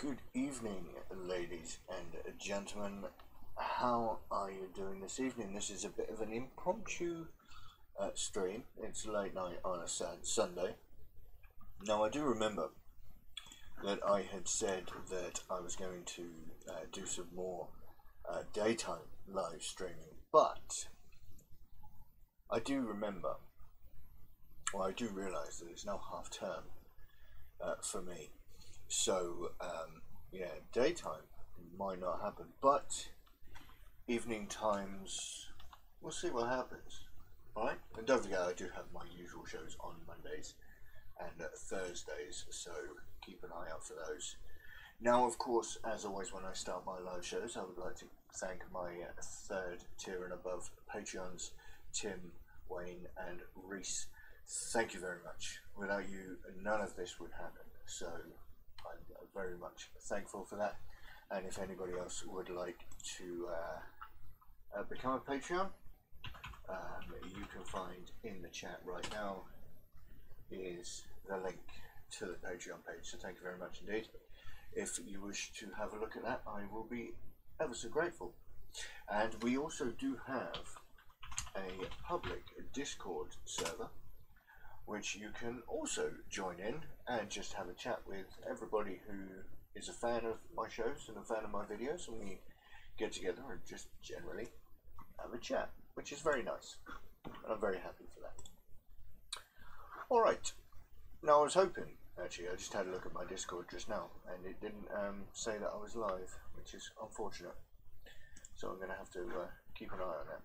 Good evening, ladies and gentlemen. How are you doing this evening? This is a bit of an impromptu stream. It's late night on a sad Sunday. Now, I do remember that I had said that I was going to do some more daytime live streaming, but I do remember, or I do realise that it's now half term for me. So, yeah, daytime might not happen, but evening times, we'll see what happens. Alright? And don't forget, I do have my usual shows on Mondays and Thursdays, so keep an eye out for those. Now, of course, as always, when I start my live shows, I would like to thank my third tier and above Patreons, Tim, Wayne, and Reese. Thank you very much. Without you, none of this would happen. So, I'm very much thankful for that. And if anybody else would like to become a Patreon, you can find in the chat right now is the link to the Patreon page. So thank you very much indeed. If you wish to have a look at that, I will be ever so grateful. And we also do have a public Discord server, which you can also join in and just have a chat with everybody who is a fan of my shows and a fan of my videos, and we get together and just generally have a chat, which is very nice, and I'm very happy for that. Alright, now I was hoping, actually I just had a look at my Discord just now, and it didn't say that I was live, which is unfortunate, so I'm going to have to keep an eye on that.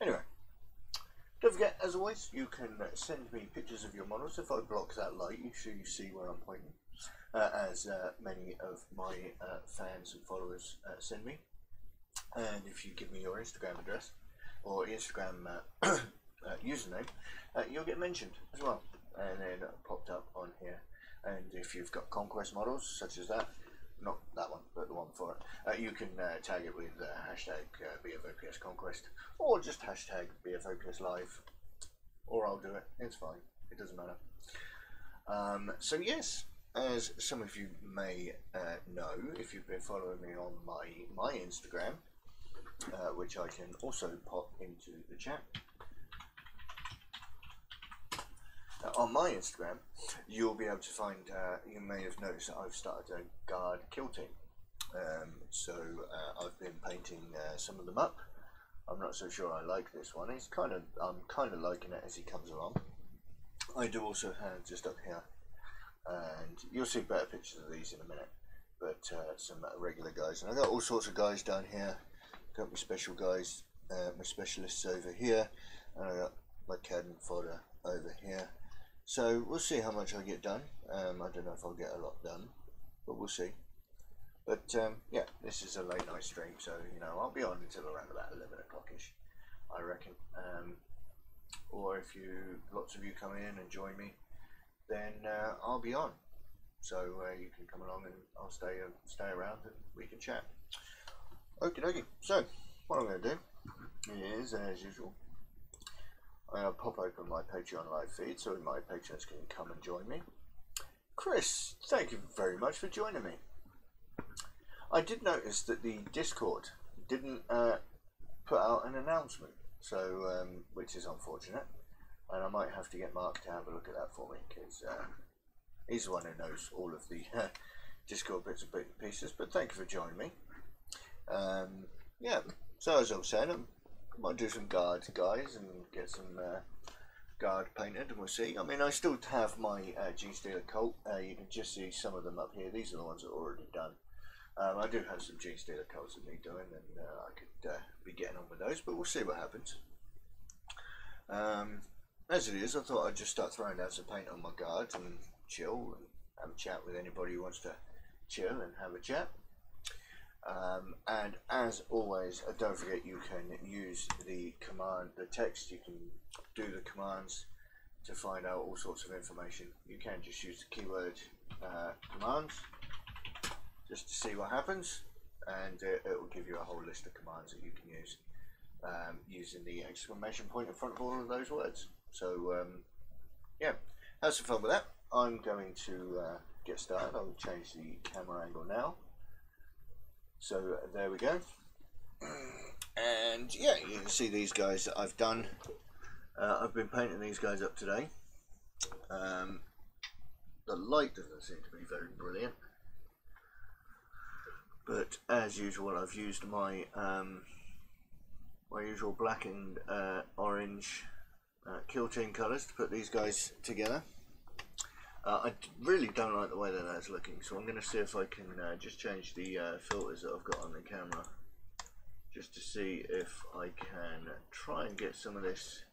Anyway, don't forget, as always, you can send me pictures of your models. If I block that light, you see where I'm pointing, as many of my fans and followers send me. And if you give me your Instagram address or Instagram username, you'll get mentioned as well, and then popped up on here. And if you've got conquest models such as that, not that one, but the one before it, you can tag it with hashtag BFOPS Conquest, or just hashtag BFOPS Live, or I'll do it. It's fine. It doesn't matter. So yes, as some of you may know, if you've been following me on my Instagram, which I can also pop into the chat. On my Instagram, you'll be able to find, you may have noticed that I've started a guard kill team. So I've been painting some of them up. I'm not so sure I like this one. I'm kind of liking it as he comes along. I do also have just up here, and you'll see better pictures of these in a minute, but some regular guys. And I've got all sorts of guys down here. Got my special guys, my specialists over here, and I got my cannon fodder over here. So we'll see how much I get done. I don't know if I'll get a lot done, but we'll see. But yeah, this is a late night stream, so you know I'll be on until around about 11 o'clock-ish, I reckon. Or if lots of you come in and join me, then I'll be on. So you can come along and I'll stay around and we can chat. Okie dokie. So what I'm going to do is, as usual, I'll pop open my Patreon live feed so my patrons can come and join me. Chris, thank you very much for joining me. I did notice that the Discord didn't put out an announcement, so which is unfortunate, and I might have to get Mark to have a look at that for me, because he's the one who knows all of the Discord bits and pieces. But thank you for joining me. Yeah, so as I was saying, I might do some guards, guys, and get some guard painted, and we'll see. I mean, I still have my G-Steeler Colt. You can just see some of them up here. These are the ones that are already done. I do have some G-Steeler Colts that need doing, and I could be getting on with those, but we'll see what happens. As it is, I thought I'd just start throwing down some paint on my guards and chill and have a chat with anybody who wants to chill and have a chat. And as always, don't forget you can use the text. You can do the commands to find out all sorts of information. You can just use the keyword commands just to see what happens, and it will give you a whole list of commands that you can use using the exclamation point in front of all of those words. So yeah, have some fun with that. I'm going to get started, I'll change the camera angle now. So there we go. And yeah, you can see these guys that I've done. I've been painting these guys up today. The light doesn't seem to be very brilliant, but as usual I've used my my usual black and orange Kill Team colours to put these guys together. I really don't like the way that that's looking, so I'm going to see if I can just change the filters that I've got on the camera, just to see if I can try and get some of this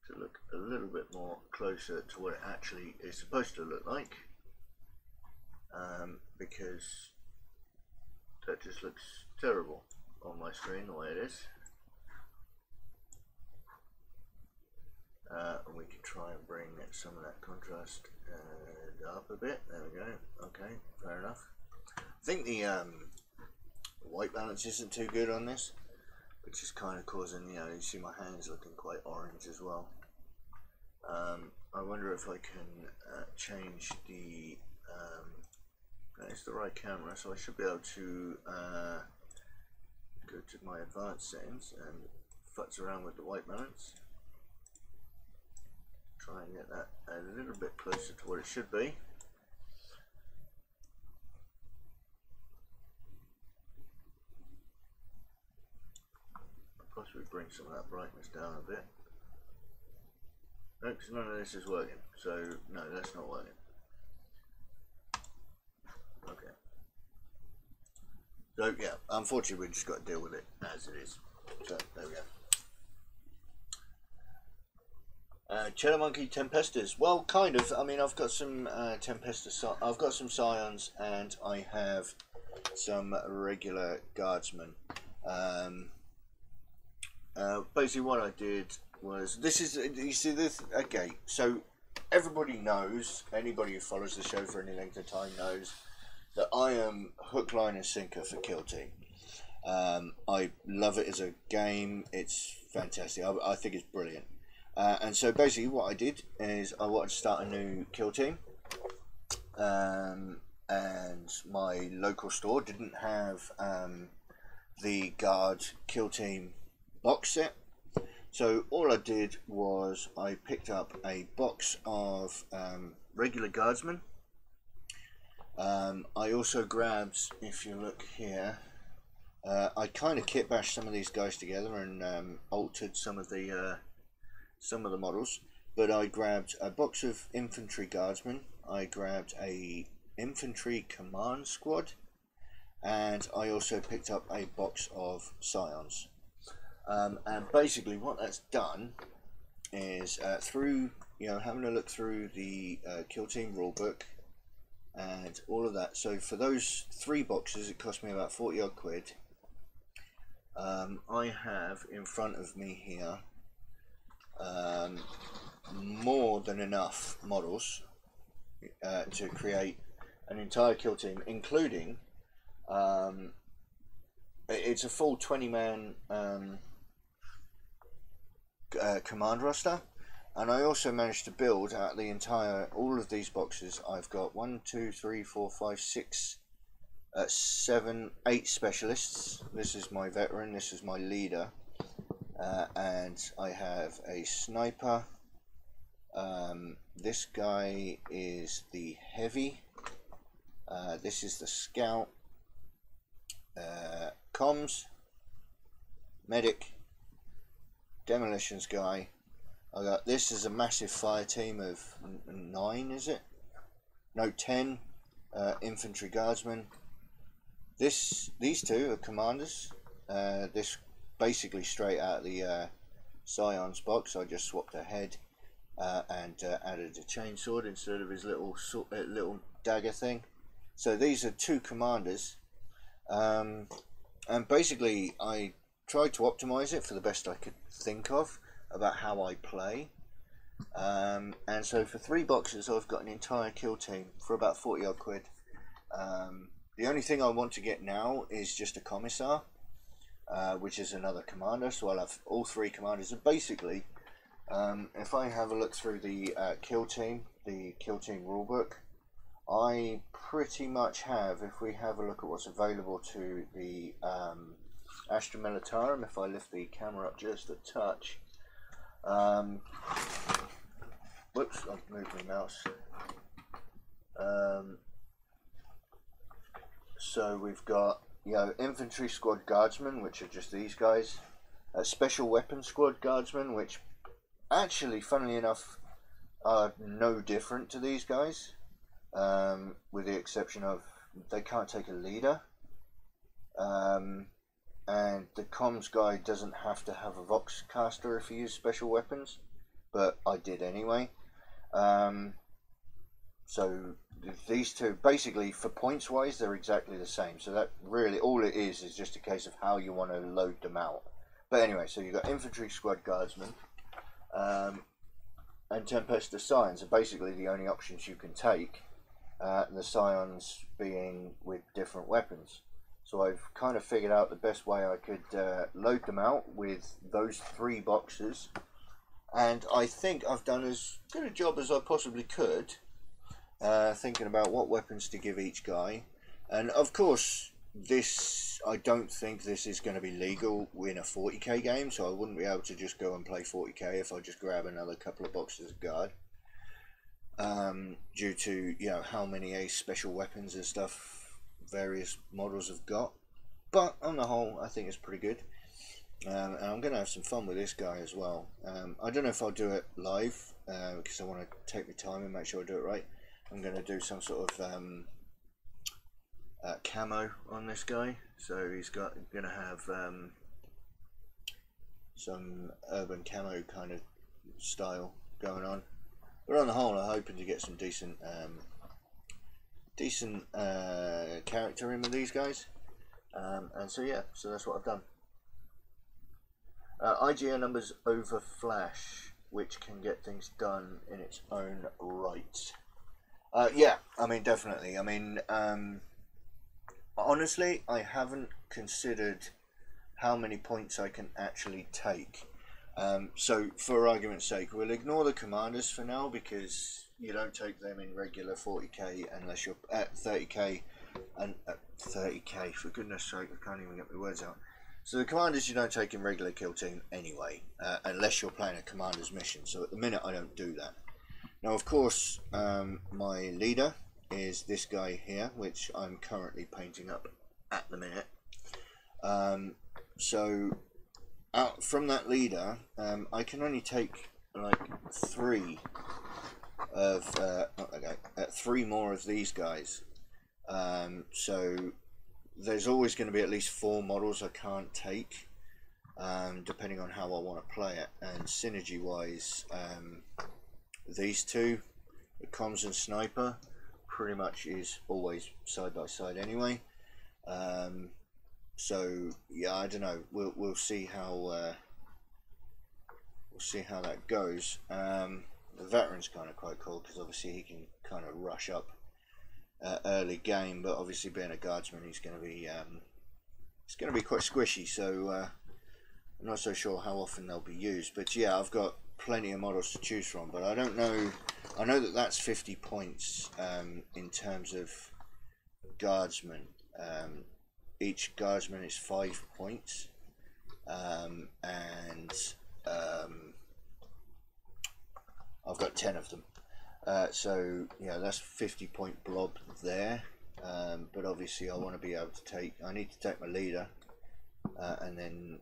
to look a little bit more closer to what it actually is supposed to look like, because that just looks terrible on my screen the way it is. And we can try and bring some of that contrast up a bit. There we go. Okay, fair enough. I think the white balance isn't too good on this, which is kind of causing, you know, you see my hands looking quite orange as well. I wonder if I can change the it's the right camera, so I should be able to go to my advanced settings and futz around with the white balance, try and get that a little bit closer to what it should be. Possibly bring some of that brightness down a bit. No, because none of this is working, so no, that's not working. Okay. So yeah, unfortunately we just got to deal with it as it is. So there we go. Cheddar Monkey Tempestas. Well, kind of. I mean, I've got some Tempestas. I've got some Scions, and I have some regular Guardsmen. Basically, what I did was, this is, you see this. Okay, so everybody knows. Anybody who follows the show for any length of time knows that I am hook, line, and sinker for Kill Team. I love it as a game. It's fantastic. I think it's brilliant. And so basically what I did is I wanted to start a new Kill Team, and my local store didn't have the Guard Kill Team box set, so all I did was I picked up a box of regular Guardsmen. I also grabbed, if you look here, I kind of kit bashed some of these guys together and altered some of the models, but I grabbed a box of infantry guardsmen, I grabbed a infantry command squad, and I also picked up a box of Scions. And basically what that's done is through, you know, having a look through the Kill Team rulebook and all of that, so for those 3 boxes it cost me about 40 odd quid. I have in front of me here more than enough models to create an entire Kill Team, including it's a full 20-man command roster, and I also managed to build out the entire, all of these boxes. I've got 1, 2, 3, 4, 5, 6, 7, 8 specialists. This is my veteran, this is my leader, and I have a sniper. This guy is the heavy, this is the scout, comms, medic, demolitions guy. I got, this is a massive fire team of 9, is it? No, 10 infantry guardsmen. These 2 are commanders. This basically straight out of the Scion's box. I just swapped a head and added a chainsword instead of his little dagger thing. So these are 2 commanders, and basically I tried to optimize it for the best I could think of about how I play, and so for 3 boxes I've got an entire Kill Team for about 40 odd quid. The only thing I want to get now is just a commissar, which is another commander, so I'll have all 3 commanders. And basically, if I have a look through the Kill Team rulebook, I pretty much have, if we have a look at what's available to the Astra Militarum, if I lift the camera up just a touch, whoops, I've moved my mouse. So we've got, you know, infantry squad guardsmen, which are just these guys, special weapons squad guardsmen, which actually, funnily enough, are no different to these guys, with the exception of they can't take a leader, and the comms guy doesn't have to have a vox caster if you use special weapons, but I did anyway. So these two, basically, for points wise, they're exactly the same. So that really, all it is just a case of how you want to load them out. But anyway, so you've got infantry squad guardsmen, and Tempesta Scions are basically the only options you can take, the Scions being with different weapons. So I've kind of figured out the best way I could load them out with those 3 boxes, and I think I've done as good a job as I possibly could, thinking about what weapons to give each guy. And of course, this, I don't think this is going to be legal in a 40k game, so I wouldn't be able to just go and play 40k if I just grab another couple of boxes of guard, due to, you know, how many special weapons and stuff various models have got. But on the whole, I think it's pretty good, and I'm going to have some fun with this guy as well. I don't know if I'll do it live, because I want to take my time and make sure I do it right. I'm going to do some sort of camo on this guy, so he's going to have some urban camo kind of style going on. But on the whole, I'm hoping to get some decent character in with these guys, and so yeah, so that's what I've done. IGA numbers over Flash, which can get things done in its own right. Yeah, I mean, definitely. I mean, honestly, I haven't considered how many points I can actually take. So, for argument's sake, we'll ignore the commanders for now, because you don't take them in regular 40k unless you're at 30k, and 30k, for goodness sake, I can't even get my words out. So the commanders you don't take in regular kill team anyway, unless you're playing a commander's mission. So at the minute I don't do that. Now, of course, my leader is this guy here, which I'm currently painting up at the minute. So out from that leader, I can only take like 3 of three more of these guys. So there's always going to be at least 4 models I can't take, depending on how I want to play it. And synergy wise, these two, the comms and sniper, pretty much is always side by side anyway. So yeah, I don't know. We'll see how that goes. The veteran's kind of quite cool because obviously he can kind of rush up early game, but obviously being a guardsman, he's going to be quite squishy. So I'm not so sure how often they'll be used. But yeah, I've got plenty of models to choose from, but I don't know. I know that that's 50 points in terms of guardsmen. Each guardsman is 5 points, and I've got 10 of them. So yeah, that's 50 point blob there. But obviously I want to be able to take, I need to take my leader, and then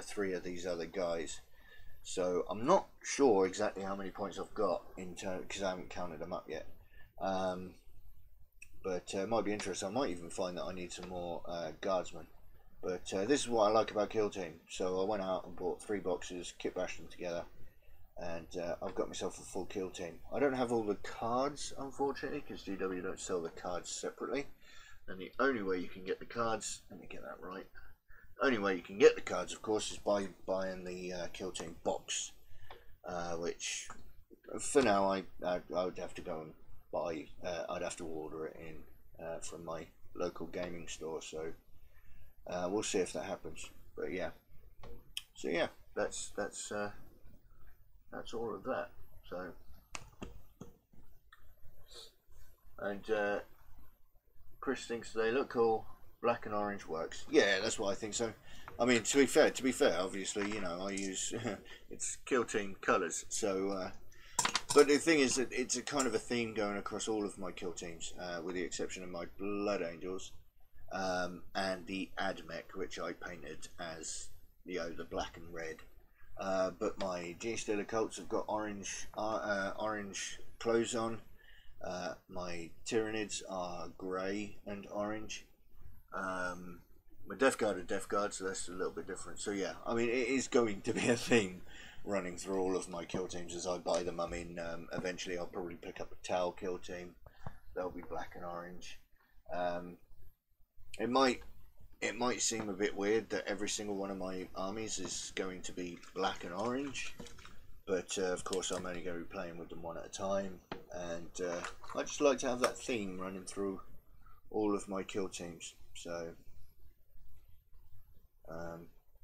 3 of these other guys. So I'm not sure exactly how many points I've got in terms, because I haven't counted them up yet. But it might be interesting. I might even find that I need some more guardsmen. But this is what I like about Kill Team. So I went out and bought 3 boxes, kit bashed them together, and I've got myself a full Kill Team. I don't have all the cards, unfortunately, because GW don't sell the cards separately. And the only way you can get the cards, let me get that right. The only way you can get the cards, of course, is by buying the Kill Team box, which for now I would have to go and buy. I'd have to order it in from my local gaming store. So we'll see if that happens. But yeah, so yeah, that's all of that. So And Chris thinks they look cool. Black and orange works. Yeah, that's what I think. So, I mean, to be fair, obviously, you know, I use it's Kill Team colours. So, but the thing is that it's a kind of a theme going across all of my Kill Teams, with the exception of my Blood Angels, and the Admech, which I painted as, you know, the black and red. But my G-Steel Occults have got orange clothes on. My Tyranids are grey and orange. My Death Guard are Death Guard, so that's a little bit different. So yeah, I mean, it is going to be a theme running through all of my Kill Teams as I buy them. I mean, eventually I'll probably pick up a Tau Kill Team. They'll be black and orange. It might seem a bit weird that every single one of my armies is going to be black and orange, but of course I'm only going to be playing with them one at a time, and I just like to have that theme running through all of my Kill Teams. So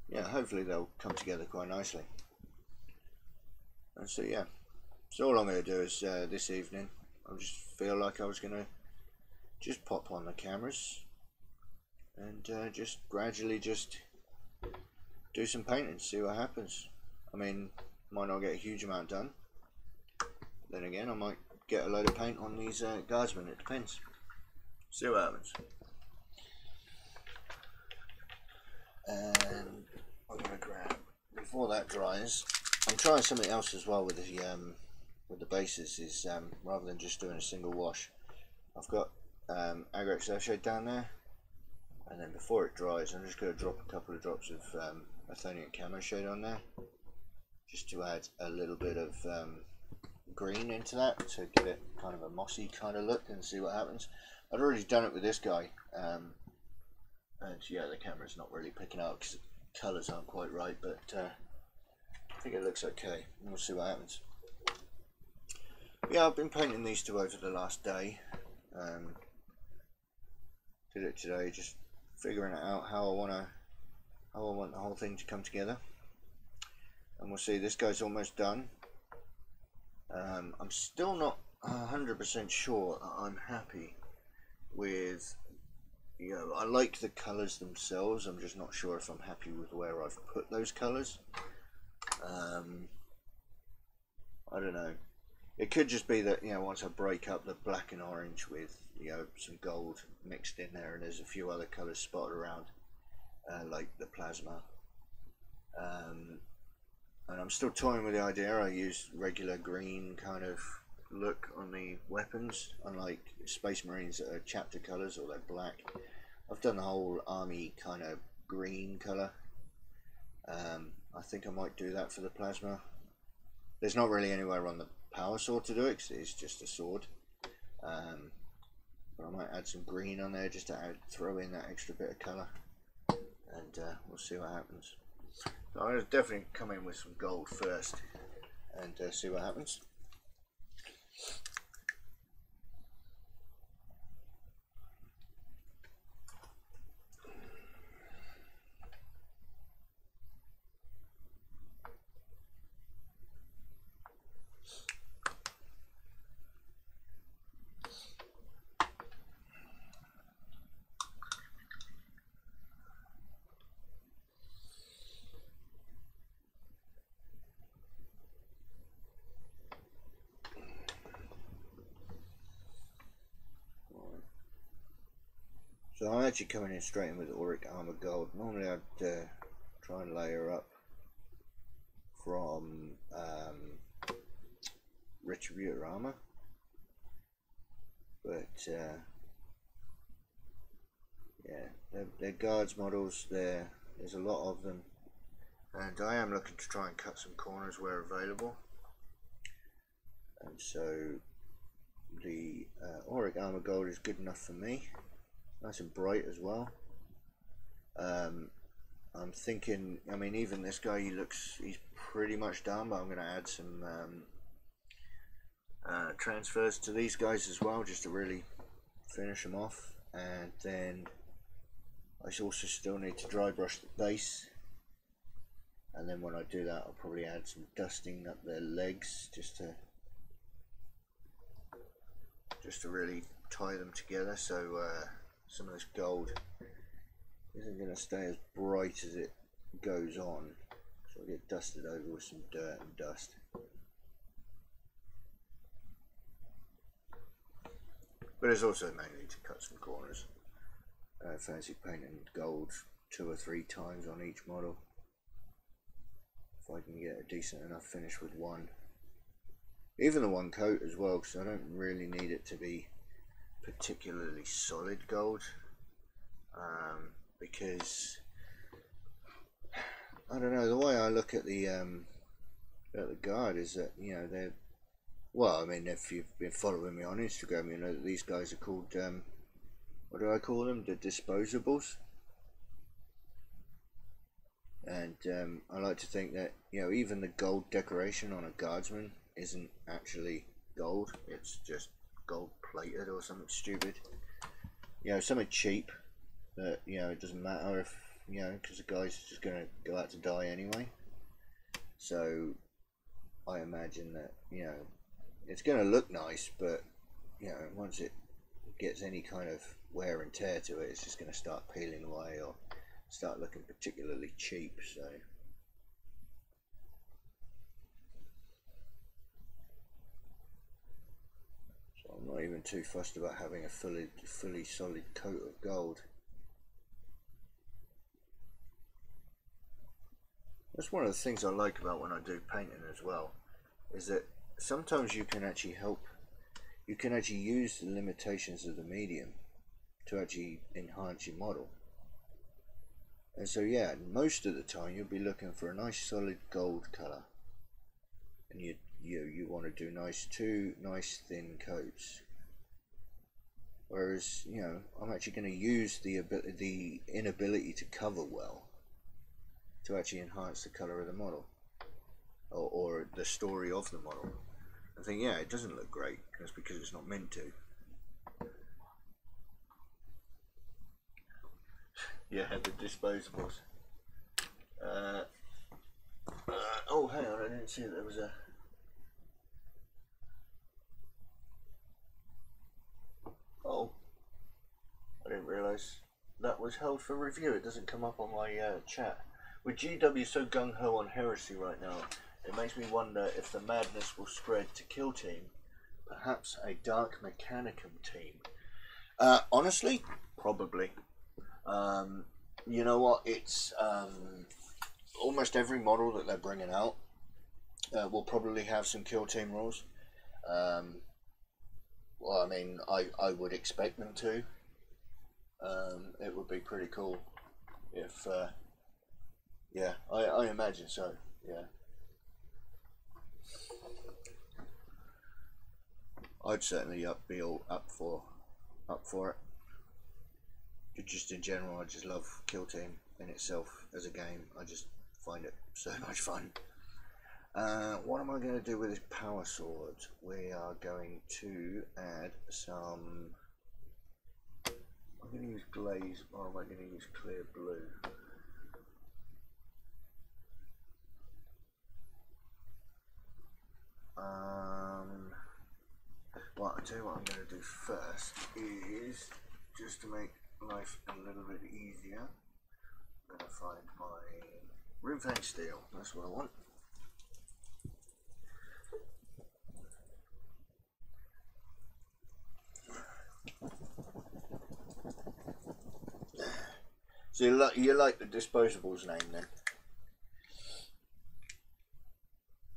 yeah, hopefully they'll come together quite nicely. And so yeah, so all I'm going to do is this evening I just feel like I was going to just pop on the cameras and just gradually just do some painting, see what happens. I mean, might not get a huge amount done, then again I might get a load of paint on these guardsmen. It depends, see what happens. And I'm going to grab, before that dries, I'm trying something else as well with the bases, is rather than just doing a single wash, I've got Agrex Earthshade down there, and then before it dries I'm just going to drop a couple of drops of Athenian Camo Shade on there, just to add a little bit of green into that to give it kind of a mossy kind of look, and see what happens. I'd already done it with this guy, and yeah, the camera's not really picking up because the colours aren't quite right, but I think it looks okay. We'll see what happens. Yeah, I've been painting these two over the last day. Did it today, just figuring out how I want the whole thing to come together. And we'll see. This guy's almost done. I'm still not 100% sure that I'm happy with. You know, I like the colours themselves. I'm just not sure if I'm happy with where I've put those colours. I don't know. It could just be that, you know, once I break up the black and orange with, you know, some gold mixed in there, and there's a few other colours spotted around, like the plasma. And I'm still toying with the idea. I use regular green kind of look on the weapons, unlike Space Marines that are chapter colours or they're black. I've done the whole army kind of green colour. I think I might do that for the plasma. There's not really anywhere on the power sword to do it because it's just a sword, but I might add some green on there just to throw in that extra bit of colour, and we'll see what happens. So I'm going to definitely come in with some gold first and see what happens. So I'm actually coming in straight in with Auric Armor Gold. Normally I'd try and layer up from Retributor Armor, but yeah, they're guards models. There's a lot of them, and I am looking to try and cut some corners where available. And so the Auric Armor Gold is good enough for me. Nice and bright as well. I'm thinking, I mean, even this guy, he's pretty much done, but I'm going to add some transfers to these guys as well, just to really finish them off. And then I also still need to dry brush the base, and then when I do that I'll probably add some dusting up their legs, just to really tie them together so some of this gold isn't going to stay as bright as it goes on, so I'll get dusted over with some dirt and dust. But it's also mainly to cut some corners. Fancy painting gold 2 or 3 times on each model. If I can get a decent enough finish with one. Even the one coat as well, because I don't really need it to be particularly solid gold. Because I don't know, the way I look at the guard is that, you know, they're, well, I mean, if you've been following me on Instagram, you know that these guys are called, what do I call them? The disposables. And I like to think that, you know, even the gold decoration on a guardsman isn't actually gold. It's just gold plated or something stupid. You know, something cheap that, you know, it doesn't matter if, you know, because the guy's just going to go out to die anyway. So I imagine that, you know, it's going to look nice, but, you know, once it gets any kind of wear and tear to it, it's just going to start peeling away or start looking particularly cheap. So I'm not even too fussed about having a fully solid coat of gold. That's one of the things I like about when I do painting as well, is that sometimes you can actually use the limitations of the medium to actually enhance your model. And so yeah, most of the time you'll be looking for a nice solid gold colour, and you want to do two nice thin coats. Whereas, you know, I'm actually going to use the inability to cover well to actually enhance the colour of the model, or the story of the model. I think, yeah, it doesn't look great. That's because it's not meant to. Yeah, the disposables. Oh, hang on, I didn't see that there was a... Oh, I didn't realise that was held for review. It doesn't come up on my chat. With GW so gung-ho on heresy right now, it makes me wonder if the madness will spread to Kill Team, perhaps a Dark Mechanicum team. Honestly, probably. You know what, it's almost every model that they're bringing out will probably have some Kill Team rules. Well, I mean, I would expect them to. It would be pretty cool if... yeah, I imagine so. Yeah, I'd certainly be all up for it. But just in general, I just love Kill Team in itself as a game. I just find it so much fun. What am I going to do with this power sword? We are going to add some... I'm going to use glaze, or am I going to use clear blue? Well, I'll tell you what I'm going to do first is, just to make life a little bit easier, I'm going to find my room fang steel. That's what I want. So you like the disposables name then?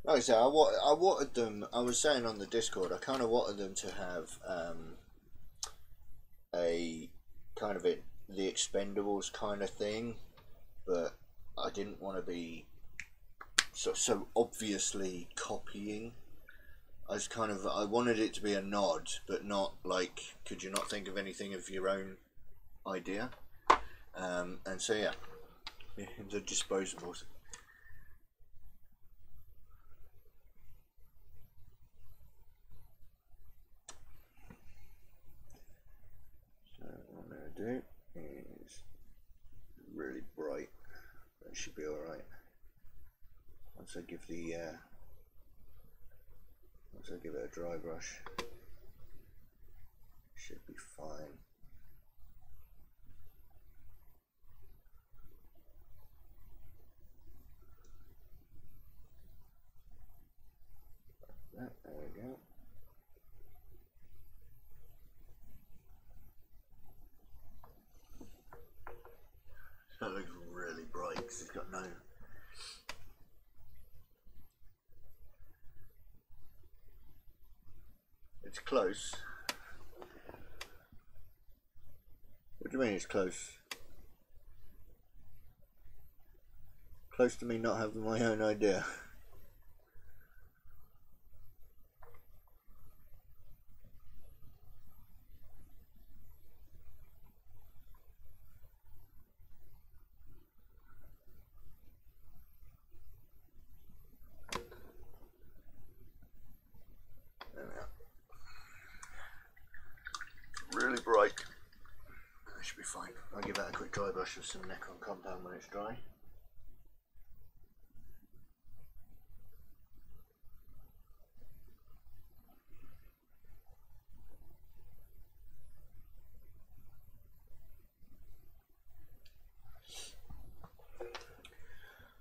Like I said, I wanted them, I was saying on the Discord, I kind of wanted them to have a kind of the Expendables kind of thing, but I didn't want to be so obviously copying. I wanted it to be a nod, but not like, could you not think of anything of your own idea? And so yeah, the disposables. Do is really bright. That should be alright. Once I give it a dry brush, should be fine. There we go. That looks really bright because it's got no... It's close. What do you mean it's close? Close to me not having my own idea. Really bright. That should be fine. I'll give that a quick dry brush with some Nikon compound when it's dry.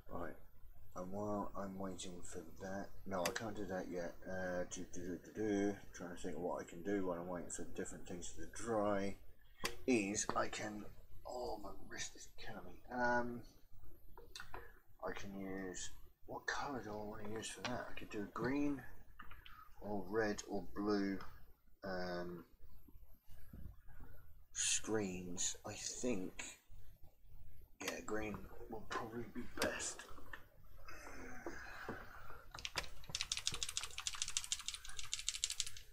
Right, and while I'm waiting for that, no, I can't do that yet. Trying to think of what I can do while I'm waiting for different things to dry. Is I can, oh my wrist is killing me. I can use, what colour do I want to use for that? I could do green or red or blue screens. I think, yeah, green will probably be best.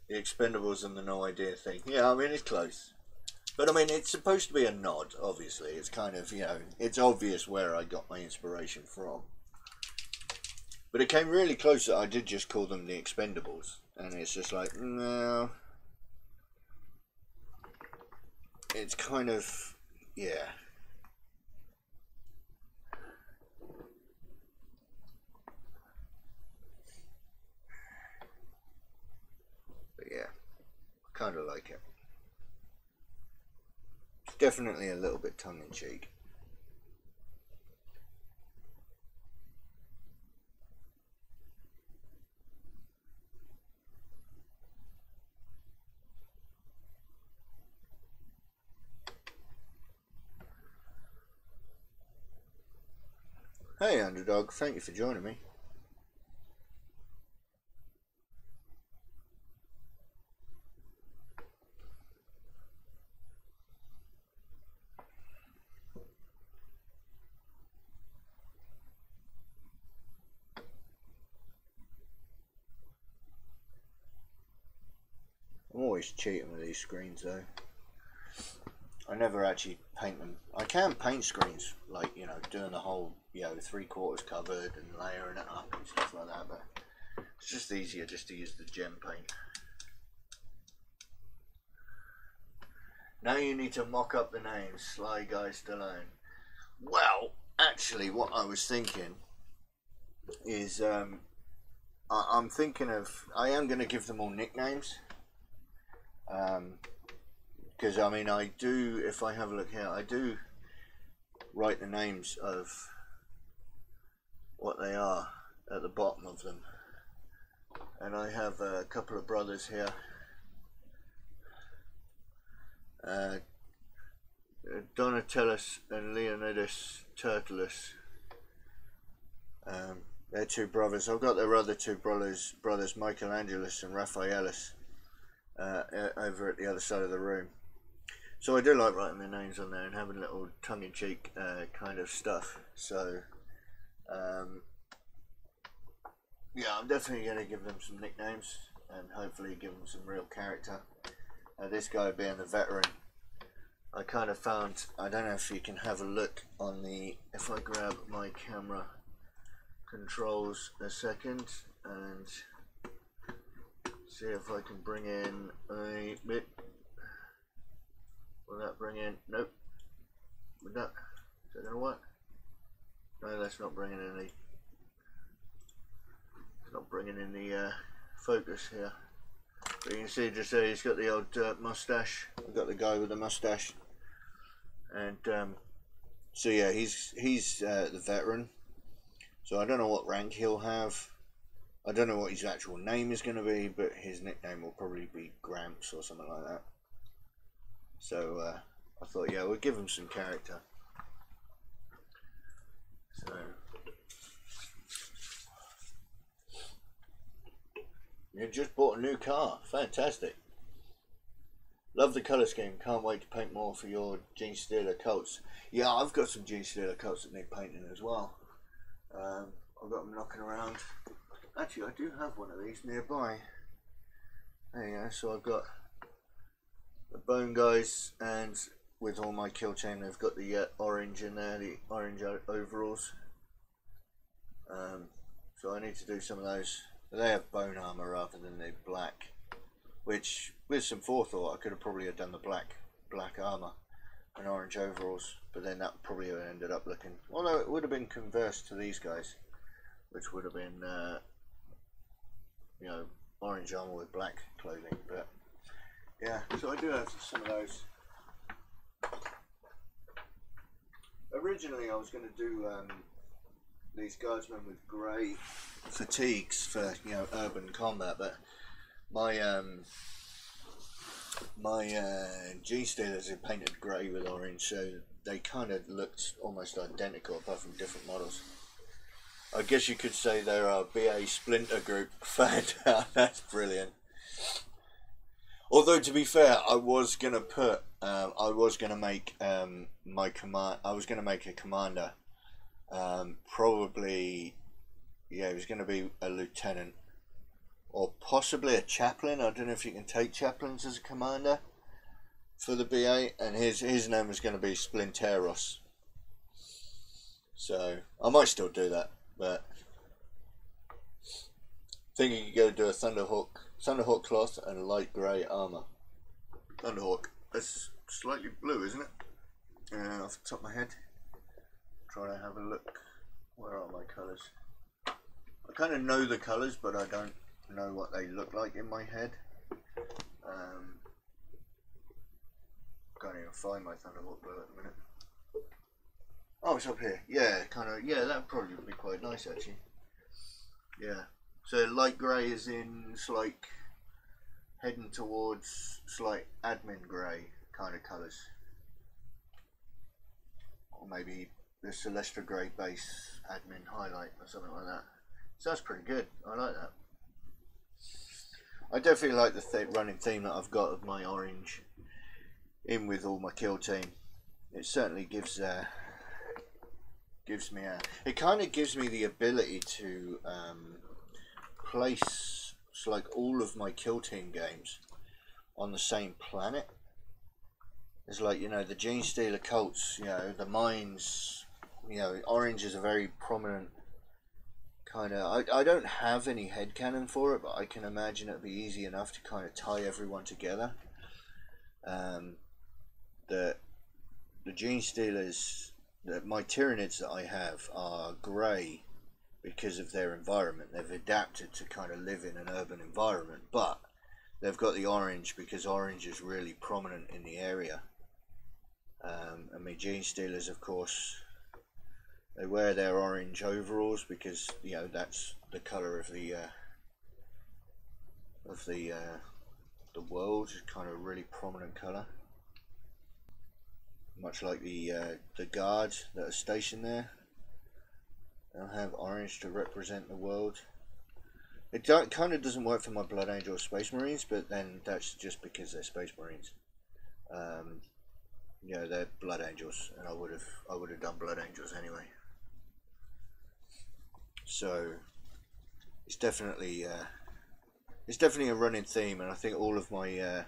The Expendables and the No Idea thing. Yeah, I mean, it's close. But I mean, it's supposed to be a nod, obviously. It's kind of, you know, it's obvious where I got my inspiration from. But it came really close that I did just call them the Expendables. And it's just like, no. It's kind of, yeah. But yeah, I kind of like it. It's definitely a little bit tongue-in-cheek. Hey Underdog, thank you for joining me. I'm always cheating with these screens though. I never actually paint them. I can paint screens, like, you know, doing the whole, you know, 3/4 covered and layering it up and stuff like that, but it's just easier just to use the gem paint. Now you need to mock up the names, Sly Guy Stallone. Well, actually what I was thinking is, I'm thinking of, I am going to give them all nicknames. Because I mean, I do, if I have a look here, I do write the names of what they are at the bottom of them. And I have a couple of brothers here. Donatellus and Leonidas Tertullus. They're two brothers. I've got their other two brothers Michelangelus and Raphaelus, over at the other side of the room. So I do like writing their names on there and having little tongue-in-cheek kind of stuff. So yeah, I'm definitely going to give them some nicknames and hopefully give them some real character. This guy being the veteran, I kind of found, I don't know if you can have a look on the, if I grab my camera controls a second and see if I can bring in a bit. Will that bring in? Nope. Would that? Is that gonna work? No, that's not bringing in the. It's not bringing in the focus here. But you can see just there he's got the old mustache. We've got the guy with the mustache, and so yeah, he's the veteran. So I don't know what rank he'll have. I don't know what his actual name is going to be, but his nickname will probably be Gramps or something like that. So I thought, yeah, we'll give him some character. So you just bought a new car. Fantastic. Love the colour scheme. Can't wait to paint more for your Genestealer coats. Yeah, I've got some Genestealer coats that need painting as well. I've got them knocking around. Actually, I do have one of these nearby. There you go. So I've got the bone guys, and with all my kill chain, they've got the orange in there, the orange overalls. So I need to do some of those. They have bone armor rather than the black, which with some forethought I could have probably done the black armor and orange overalls, but then that probably would have ended up looking, although it would have been converse to these guys, which would have been you know, orange armor with black clothing. But yeah, so I do have some of those. Originally I was going to do these guardsmen with grey fatigues for, you know, urban combat, but my Genestealers are painted grey with orange, so they kind of looked almost identical apart from different models. I guess you could say they're a BA Splinter Group fan. That's brilliant. Although, to be fair, I was gonna put, I was gonna make my command. I was gonna make a commander. Probably, yeah, it was gonna be a lieutenant, or possibly a chaplain. I don't know if you can take chaplains as a commander for the BA, and his name was going to be Splinteros. So I might still do that, but thinking you go do a Thunderhawk cloth and light grey armor. Thunderhawk, that's slightly blue, isn't it? Off the top of my head, try to have a look. Where are my colours? I kind of know the colours, but I don't know what they look like in my head. Can't even find my Thunderhawk blue at the minute. Oh, it's up here. Yeah, kind of. Yeah, that probably would be quite nice actually. Yeah. So light grey is in, it's like heading towards slight admin grey kind of colours, or maybe the Celestra grey base admin highlight or something like that. So that's pretty good. I like that. I definitely like the running theme that I've got of my orange in with all my kill team. It certainly gives me it kind of gives me the ability to place like all of my kill team games on the same planet. It's like, you know, the Genestealer cults, you know, the mines, you know, orange is a very prominent kind of, I don't have any headcanon for it, but I can imagine it'd be easy enough to kind of tie everyone together. The Genestealers, my Tyranids that I have are grey because of their environment. They've adapted to kind of live in an urban environment, but they've got the orange because orange is really prominent in the area. And my Genestealers, of course, they wear their orange overalls because, you know, that's the colour of the world. It's kind of a really prominent colour, much like the guards that are stationed there. They'll have orange to represent the world. It kind of doesn't work for my Blood Angel Space Marines, but then that's just because they're Space Marines. You know, they're Blood Angels, and I would have done Blood Angels anyway. So it's definitely a running theme, and I think all of my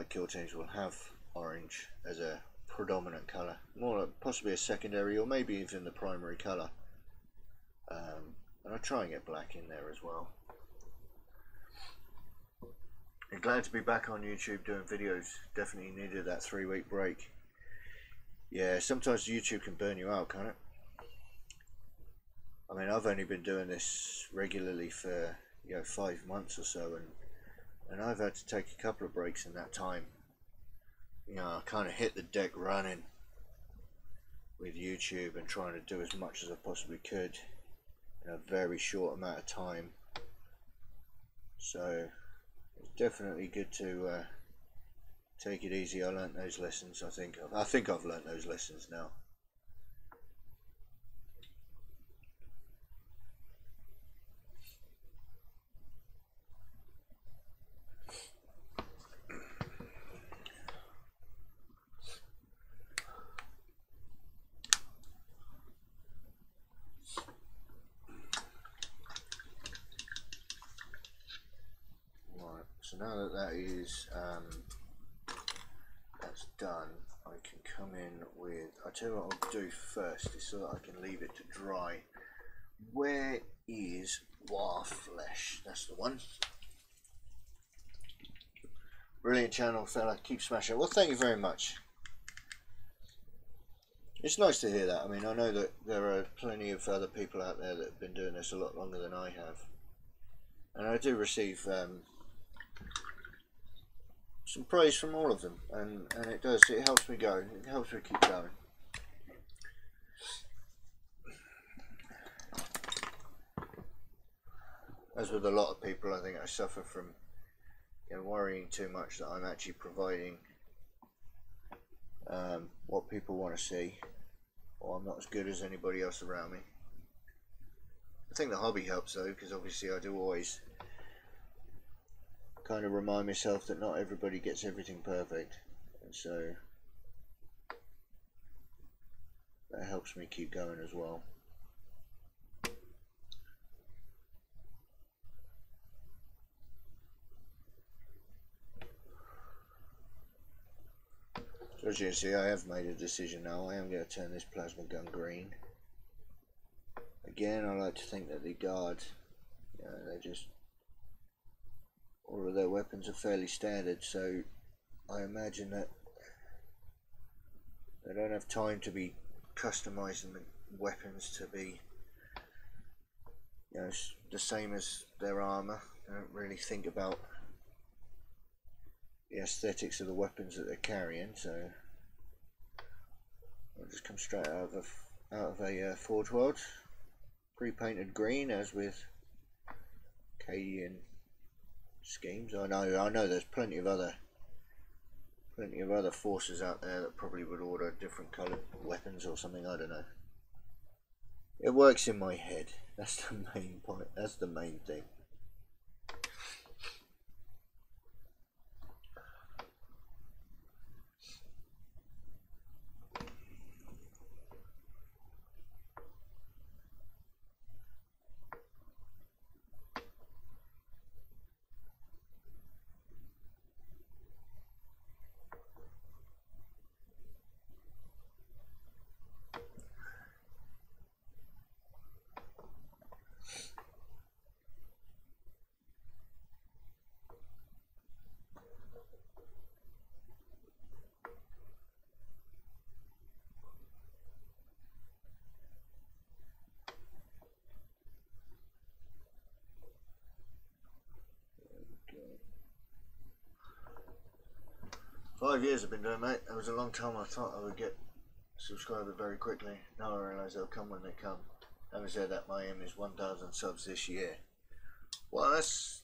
kill teams will have orange as a predominant colour, more like possibly a secondary or maybe even the primary colour. And I'll try and get black in there as well. I'm glad to be back on YouTube doing videos. Definitely needed that 3-week break. Yeah, sometimes YouTube can burn you out, can't it? I mean, I've only been doing this regularly for 5 months or so, and I've had to take a couple of breaks in that time. I kind of hit the deck running with YouTube and trying to do as much as I possibly could in a very short amount of time. So it's definitely good to take it easy. I learnt those lessons. I think I've learnt those lessons now. So now that that's done, I can come in with, I'll tell you what I'll do first, is so that I can leave it to dry. Where is War Flesh? That's the one. Brilliant channel, fella. Keep smashing. Well, thank you very much. It's nice to hear that. I mean, I know that there are plenty of other people out there that have been doing this a lot longer than I have. And I do receive some praise from all of them, and it helps me go, it helps me keep going. As with a lot of people, I think I suffer from worrying too much that I'm actually providing what people want to see, or I'm not as good as anybody else around me. I think the hobby helps though, because obviously I do always kind of remind myself that not everybody gets everything perfect, and so that helps me keep going as well. So as you can see, I have made a decision now. I am going to turn this plasma gun green. Again, I like to think that the guard, they're just, all of their weapons are fairly standard, so I imagine that they don't have time to be customizing the weapons to be the same as their armor. They don't really think about the aesthetics of the weapons that they're carrying, so I'll just come straight out of a Forge World, pre-painted green, as with Cadian schemes. I know there's plenty of other forces out there that probably would order different coloured weapons or something. I don't know. It works in my head. That's the main point. That's the main thing. Okay. 5 years I've been doing, mate. It was a long time. I thought I would get a subscriber very quickly. Now I realise they'll come when they come. Having said that, my aim is 1,000 subs this year. Well, that's,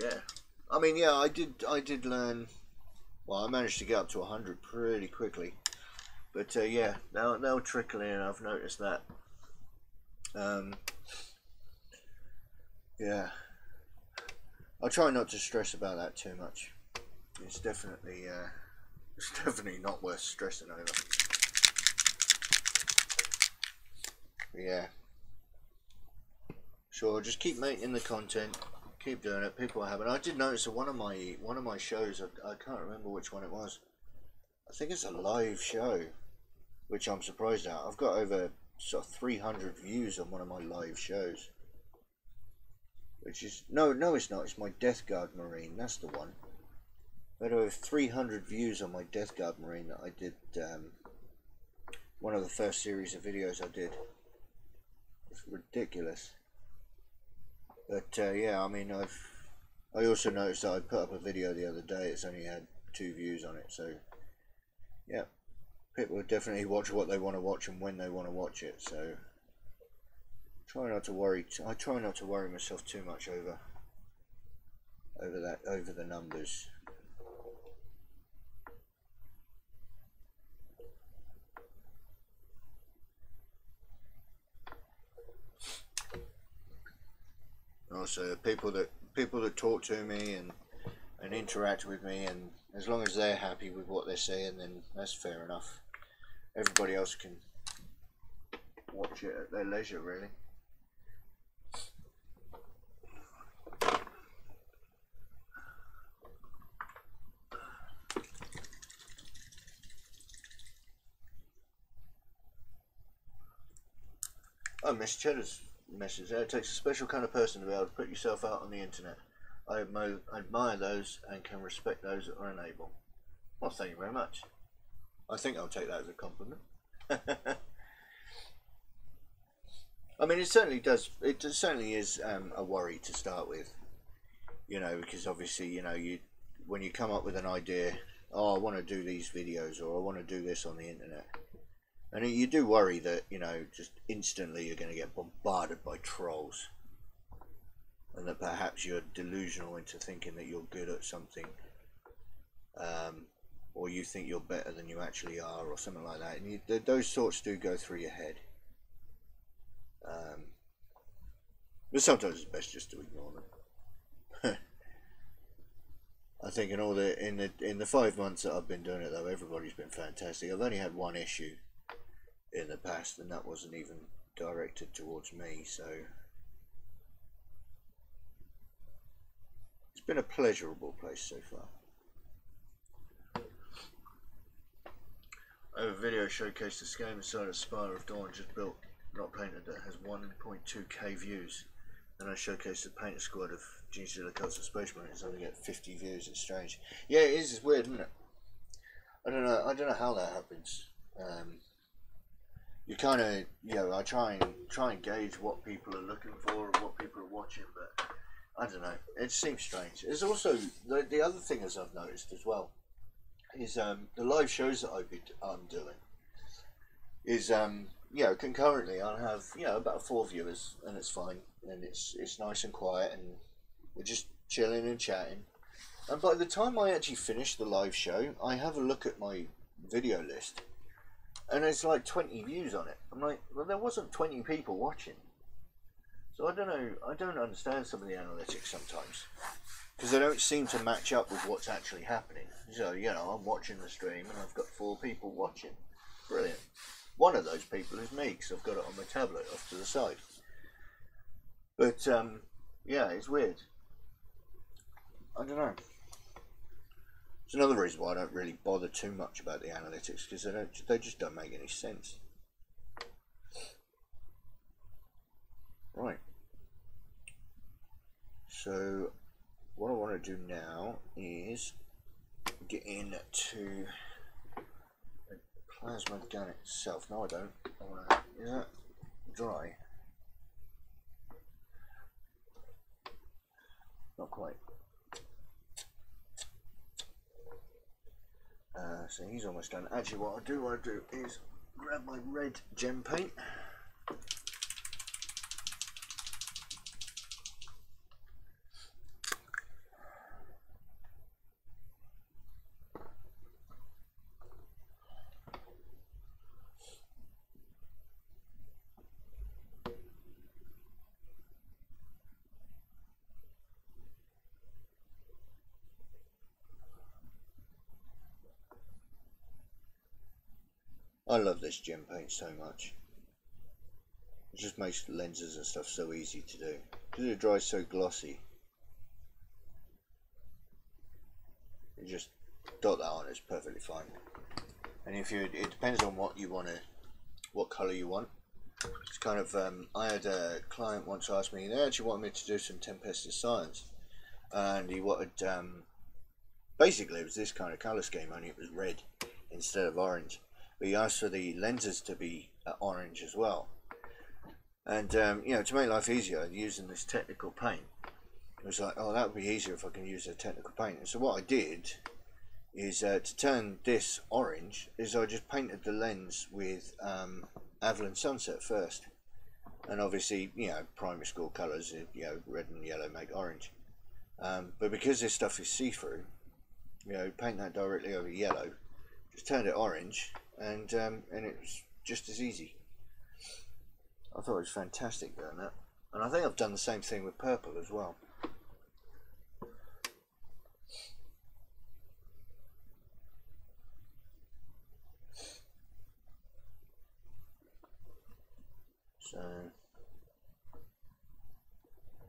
yeah. I mean, yeah, I did learn. Well, I managed to get up to 100 pretty quickly. But yeah, they'll trickle in. I've noticed that. Yeah, I'll try not to stress about that too much. It's definitely not worth stressing over. But yeah, sure. Just keep making the content. Keep doing it. People are having. I did notice that one of my shows. I can't remember which one it was. I think it's a live show, which I'm surprised at. I've got over sort of 300 views on one of my live shows. Which is no, it's not. It's my Death Guard Marine. That's the one. I had over 300 views on my Death Guard Marine that I did. One of the first series of videos I did. It's ridiculous. But yeah, I mean, I also noticed that I put up a video the other day. It's only had 2 views on it, so yeah, people definitely watch what they want to watch and when they want to watch it. So try not to worry. I try not to worry myself too much over the numbers. Also, people that talk to me and interact with me, and as long as they're happy with what they're saying, then that's fair enough. Everybody else can watch it at their leisure, really. Oh, Miss Cheddar's message there. It takes a special kind of person to be able to put yourself out on the internet. I admire those and can respect those that are unable. Well, thank you very much. I think I'll take that as a compliment. I mean, it certainly does. It certainly is a worry to start with, you know, because obviously, you know, when you come up with an idea, oh, I want to do these videos, or I want to do this on the internet, and you do worry that, you know, just instantly you're going to get bombarded by trolls, and that perhaps you're delusional into thinking that you're good at something, or you think you're better than you actually are, or something like that. And those thoughts do go through your head. But sometimes it's best just to ignore them. I think in the 5 months that I've been doing it, though, everybody's been fantastic. I've only had one issue in the past, and that wasn't even directed towards me, so it's been a pleasurable place so far. I have a video showcased this game inside a Spire of Dawn just built, not painted, that has 1.2k views. Then I showcased the painted squad of Genius of the Coast of Space Marines. I only get 50 views. It's strange. Yeah, it is. It's weird, isn't it? I don't know how that happens. You kind of, you know, I try and gauge what people are looking for and what people are watching, but I don't know. It seems strange. There's also the other thing, as I've noticed as well, is the live shows that I'm doing is you know, concurrently I'll have, you know, about 4 viewers, and it's fine, and it's nice and quiet, and we're just chilling and chatting. And by the time I actually finish the live show, I have a look at my video list, and it's like 20 views on it. I'm like, well, there wasn't 20 people watching. So I don't know. I don't understand some of the analytics sometimes, because they don't seem to match up with what's actually happening. So, you know, I'm watching the stream and I've got 4 people watching. Brilliant. One of those people is me, because I've got it on my tablet off to the side. But yeah, it's weird. I don't know. It's another reason why I don't really bother too much about the analytics, because they just don't make any sense. Right. So what I want to do now is get into the plasma gun itself. No, I don't. I want to. Is that dry? Not quite. So he's almost done. Actually, what I do is grab my red gem paint. I love this gem paint so much. It just makes lenses and stuff so easy to do, because it dries so glossy. You just dot that on, it's perfectly fine. And if you, it depends on what you want to, what colour you want. It's kind of, I had a client once ask me, they actually wanted me to do some Tempestus Science, and he wanted, basically it was this kind of colour scheme, only it was red instead of orange. But he asked for the lenses to be orange as well. And you know, to make life easier, using this technical paint, it was like, oh, that would be easier if I can use a technical paint. And so what I did is to turn this orange, is I just painted the lens with Avalon Sunset first. And obviously, you know, primary school colours, you know, red and yellow make orange. But because this stuff is see-through, you know, paint that directly over yellow, just turned it orange, and it was just as easy. I thought it was fantastic doing that. And I think I've done the same thing with purple as well.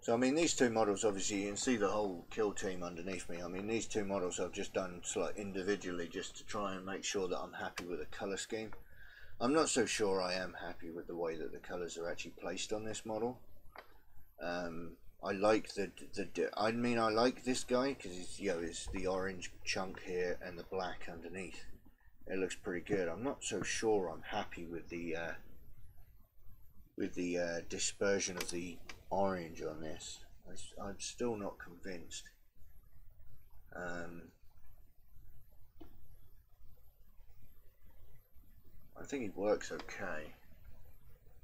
So I mean, these two models, obviously you can see the whole kill team underneath me. I mean, these two models I've just done like individually just to try and make sure that I'm happy with the colour scheme. I'm not so sure I am happy with the way that the colours are actually placed on this model. I like I like this guy because it's, you know, it's the orange chunk here and the black underneath. It looks pretty good. I'm not so sure I'm happy with the dispersion of the orange on this. I'm still not convinced. I think it works okay.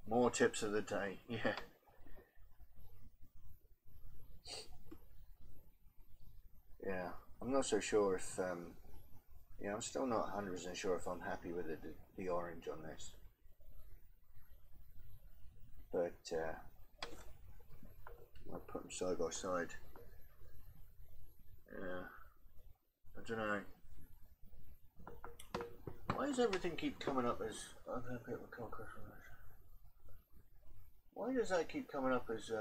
More tips of the day, yeah. Yeah, I'm not so sure if, yeah, I'm still not 100% sure if I'm happy with the orange on this. But, I'll put them side by side. Yeah, I don't know. Why does everything keep coming up as unhappy with the conquest? Why does that keep coming up as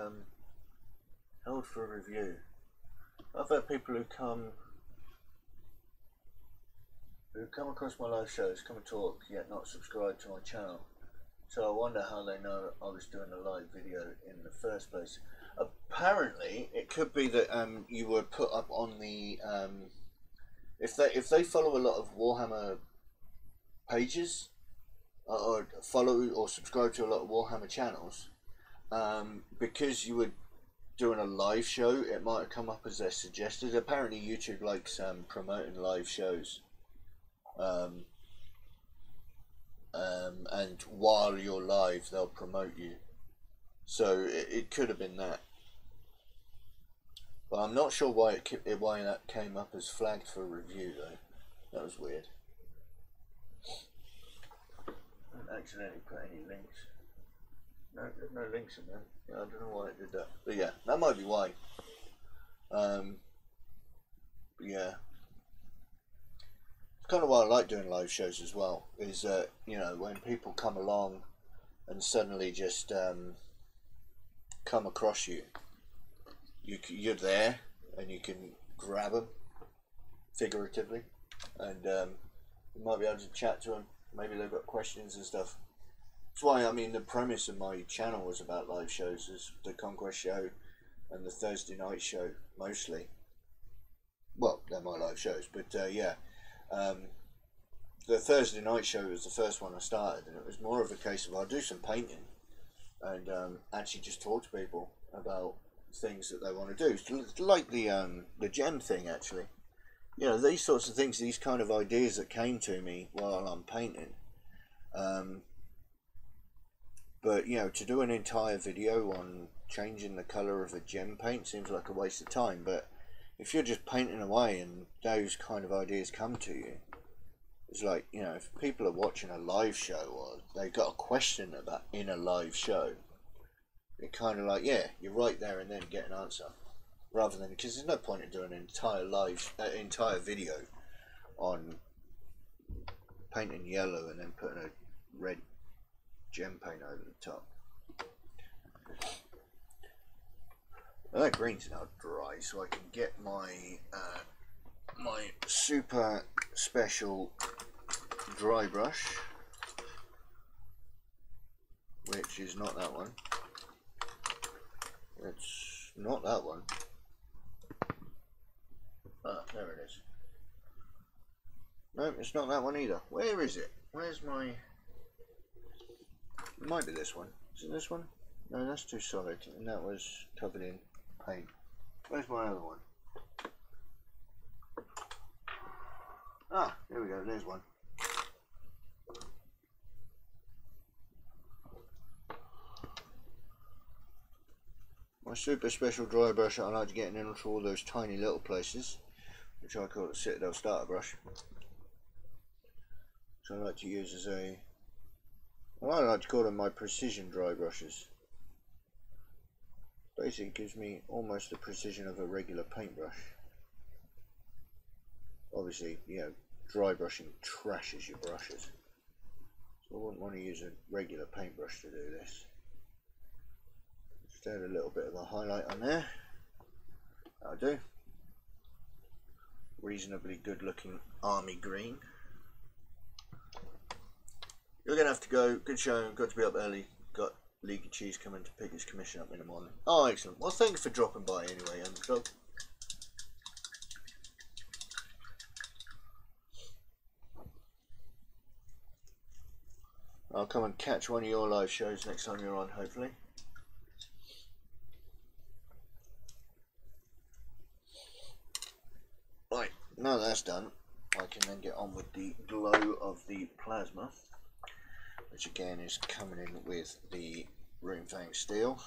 held for review? I've had people who come across my live shows, come and talk, yet not subscribe to my channel. So I wonder how they know I was doing a live video in the first place. Apparently, it could be that you were put up on the if they follow a lot of Warhammer pages or follow or subscribe to a lot of Warhammer channels, because you were doing a live show, it might have come up as they're suggested. Apparently, YouTube likes promoting live shows. And while you're live, they'll promote you. So it could have been that, but I'm not sure why why that came up as flagged for review though. That was weird. I didn't accidentally put any links. No, there's no links in there. Yeah, I don't know why it did that, but yeah, that might be why. Yeah. Kind of why I like doing live shows as well is that, you know, when people come along and suddenly just come across you, you're there and you can grab them figuratively, and you might be able to chat to them. Maybe they've got questions and stuff. That's why, I mean, the premise of my channel was about live shows, is the Conquest show and the Thursday night show mostly. Well, they're my live shows, but yeah. The Thursday night show was the first one I started, and it was more of a case of I'll do some painting and actually just talk to people about things that they want to do. It's like the gem thing, actually. You know, these sorts of things, these kind of ideas that came to me while I'm painting. But, you know, to do an entire video on changing the colour of a gem paint seems like a waste of time, but if you're just painting away and those kind of ideas come to you, it's like, you know, if people are watching a live show or they've got a question about in a live show, you're kind of like, yeah, you're right there and then get an answer, rather than, because there's no point in doing an entire video on painting yellow and then putting a red gem paint over the top. That green's now dry, so I can get my my super special dry brush, which is not that one. It's not that one. Ah, there it is. No, it's not that one either. Where is it? Where's my... It might be this one. Is it this one? No, that's too solid, and that was covered in paint. Where's my other one? Ah, there we go, there's one. My super special dry brush that I like to get into all those tiny little places, which I call the Citadel starter brush. So I like to use as a, well, I like to call them my precision dry brushes. Basically it gives me almost the precision of a regular paintbrush. Obviously, you know, dry brushing trashes your brushes, so I wouldn't want to use a regular paintbrush to do this. Just add a little bit of a highlight on there. That'll do. Reasonably good looking army green. You're going to have to go. Good show. Got to be up early. Got League of Cheese coming to pick his commission up in the morning. Oh, excellent. Well, thanks for dropping by anyway, Underdog. I'll come and catch one of your live shows next time you're on, hopefully. Right, now that's done, I can then get on with the glow of the plasma, which again is coming in with the Runefang steel.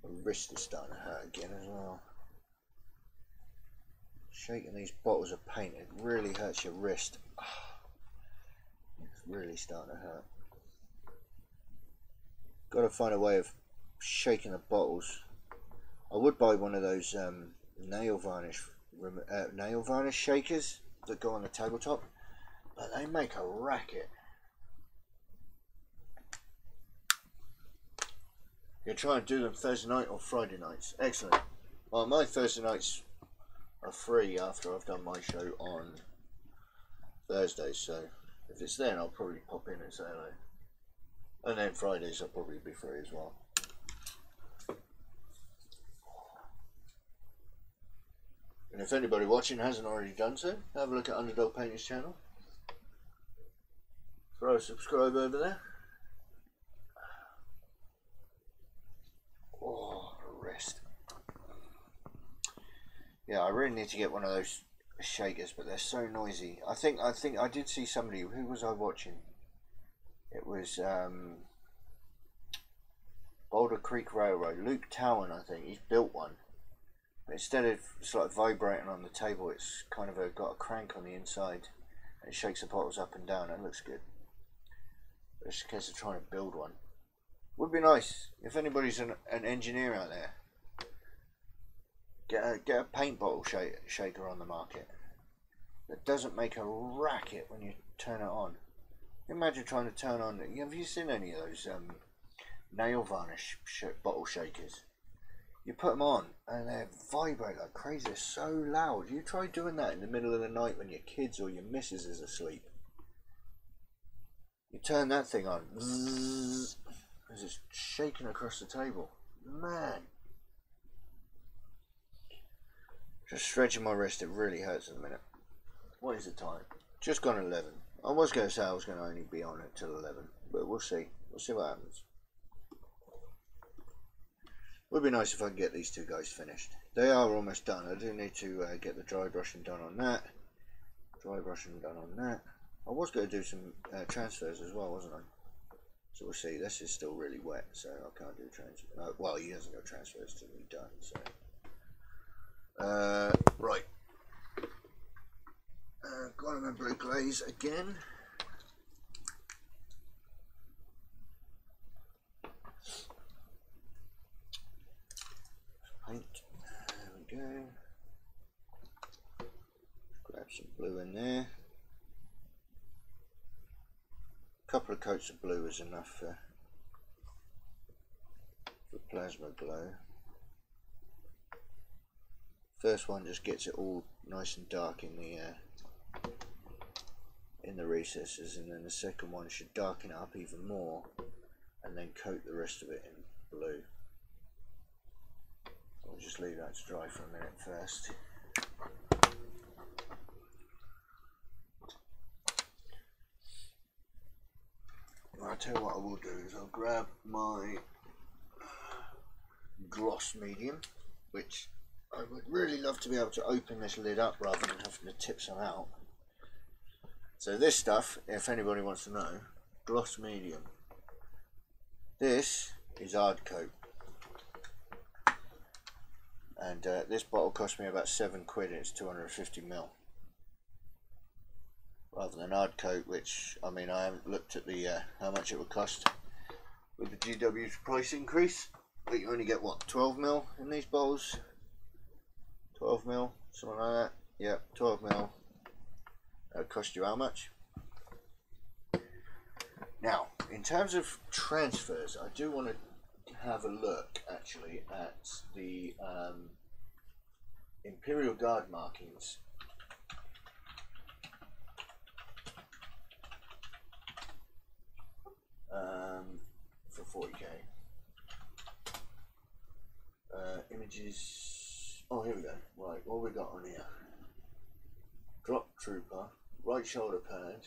My wrist is starting to hurt again as well. Shaking these bottles of paint, it really hurts your wrist. It's really starting to hurt. Got to find a way of shaking the bottles. I would buy one of those nail varnish shakers that go on the tabletop, but they make a racket. You're trying to do them Thursday night or Friday nights. Excellent. Well, my Thursday nights are free after I've done my show on Thursday, so if it's then I'll probably pop in and say hello. And then Fridays I'll probably be free as well. And if anybody watching hasn't already done so, have a look at Underdog Painter's channel. Throw a subscribe over there. Oh, wrist. Yeah, I really need to get one of those shakers, but they're so noisy. I think I did see somebody. Who was I watching? It was Boulder Creek Railroad. Luke Towan, I think. He's built one. But instead of it's like vibrating on the table, it's kind of got a crank on the inside, and it shakes the bottles up and down. It looks good. But it's a case of trying to build one. Would be nice if anybody's an engineer out there. Get a paint bottle shaker on the market that doesn't make a racket when you turn it on. Imagine trying to turn on. Have you seen any of those nail varnish bottle shakers? You put them on and they vibrate like crazy. They're so loud. You try doing that in the middle of the night when your kids or your missus is asleep. You turn that thing on, zzz, as it's shaking across the table. Man. Just stretching my wrist, it really hurts in a minute. What is the time? Just gone 11. I was going to say I was going to only be on it till 11, but we'll see. We'll see what happens. Would be nice if I can get these two guys finished. They are almost done. I do need to get the dry brushing done on that. Dry brushing done on that. I was going to do some transfers as well, wasn't I? So we'll see. This is still really wet, so I can't do transfers. Well, he hasn't got transfers to be done, so. Right. Got my blue glaze again. Paint. There we go. Grab some blue in there. A couple of coats of blue is enough for plasma glow. First one just gets it all nice and dark in the recesses, and then the second one should darken it up even more and then coat the rest of it in blue. I'll just leave that to dry for a minute first. I'll tell you what I will do is I'll grab my gloss medium, which I would really love to be able to open this lid up rather than having to tip some out. So this stuff, if anybody wants to know, gloss medium. This is hard coat, and this bottle cost me about £7 and it's 250ml. Rather than hard coat, which I mean I haven't looked at the how much it would cost with the GW's price increase, but you only get what, 12ml in these bottles? 12ml, something like that. Yeah, 12ml. That'll cost you how much? Now, in terms of transfers, I do want to have a look actually at the Imperial Guard markings. For 40k. Images. Oh, here we go. Right, what have we got on here? Drop trooper, right shoulder pad,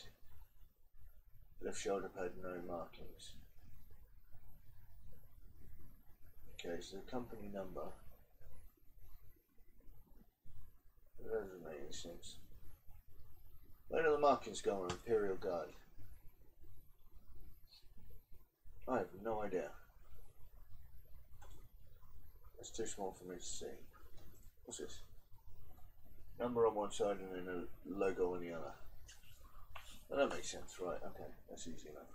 left shoulder pad, no markings. Okay, so the company number. That doesn't make any sense. Where do the markings go on Imperial Guard? I have no idea. That's too small for me to see. What's this? Number on one side and then a logo on the other. Well, that makes sense, right? Okay, that's easy enough.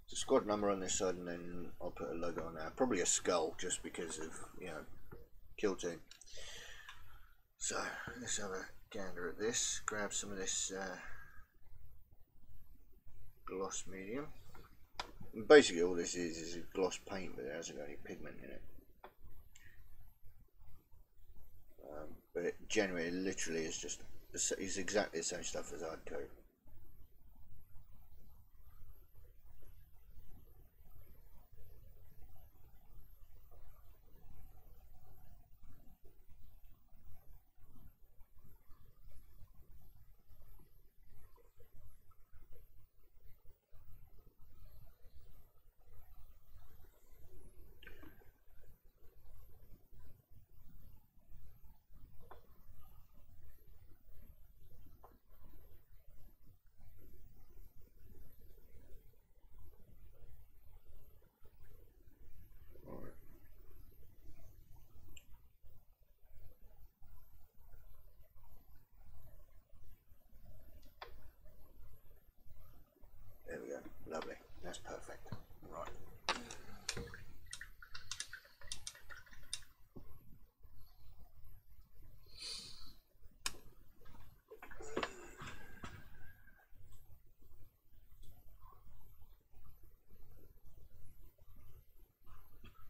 It's a squad number on this side and then I'll put a logo on there. Probably a skull, just because of, you know, kill team. So let's have a gander at this. Grab some of this gloss medium. And basically all this is a gloss paint, but it hasn't got any pigment in it. But it generally, literally, is just it's exactly the same stuff as hard coat. There we go, lovely, that's perfect. Right.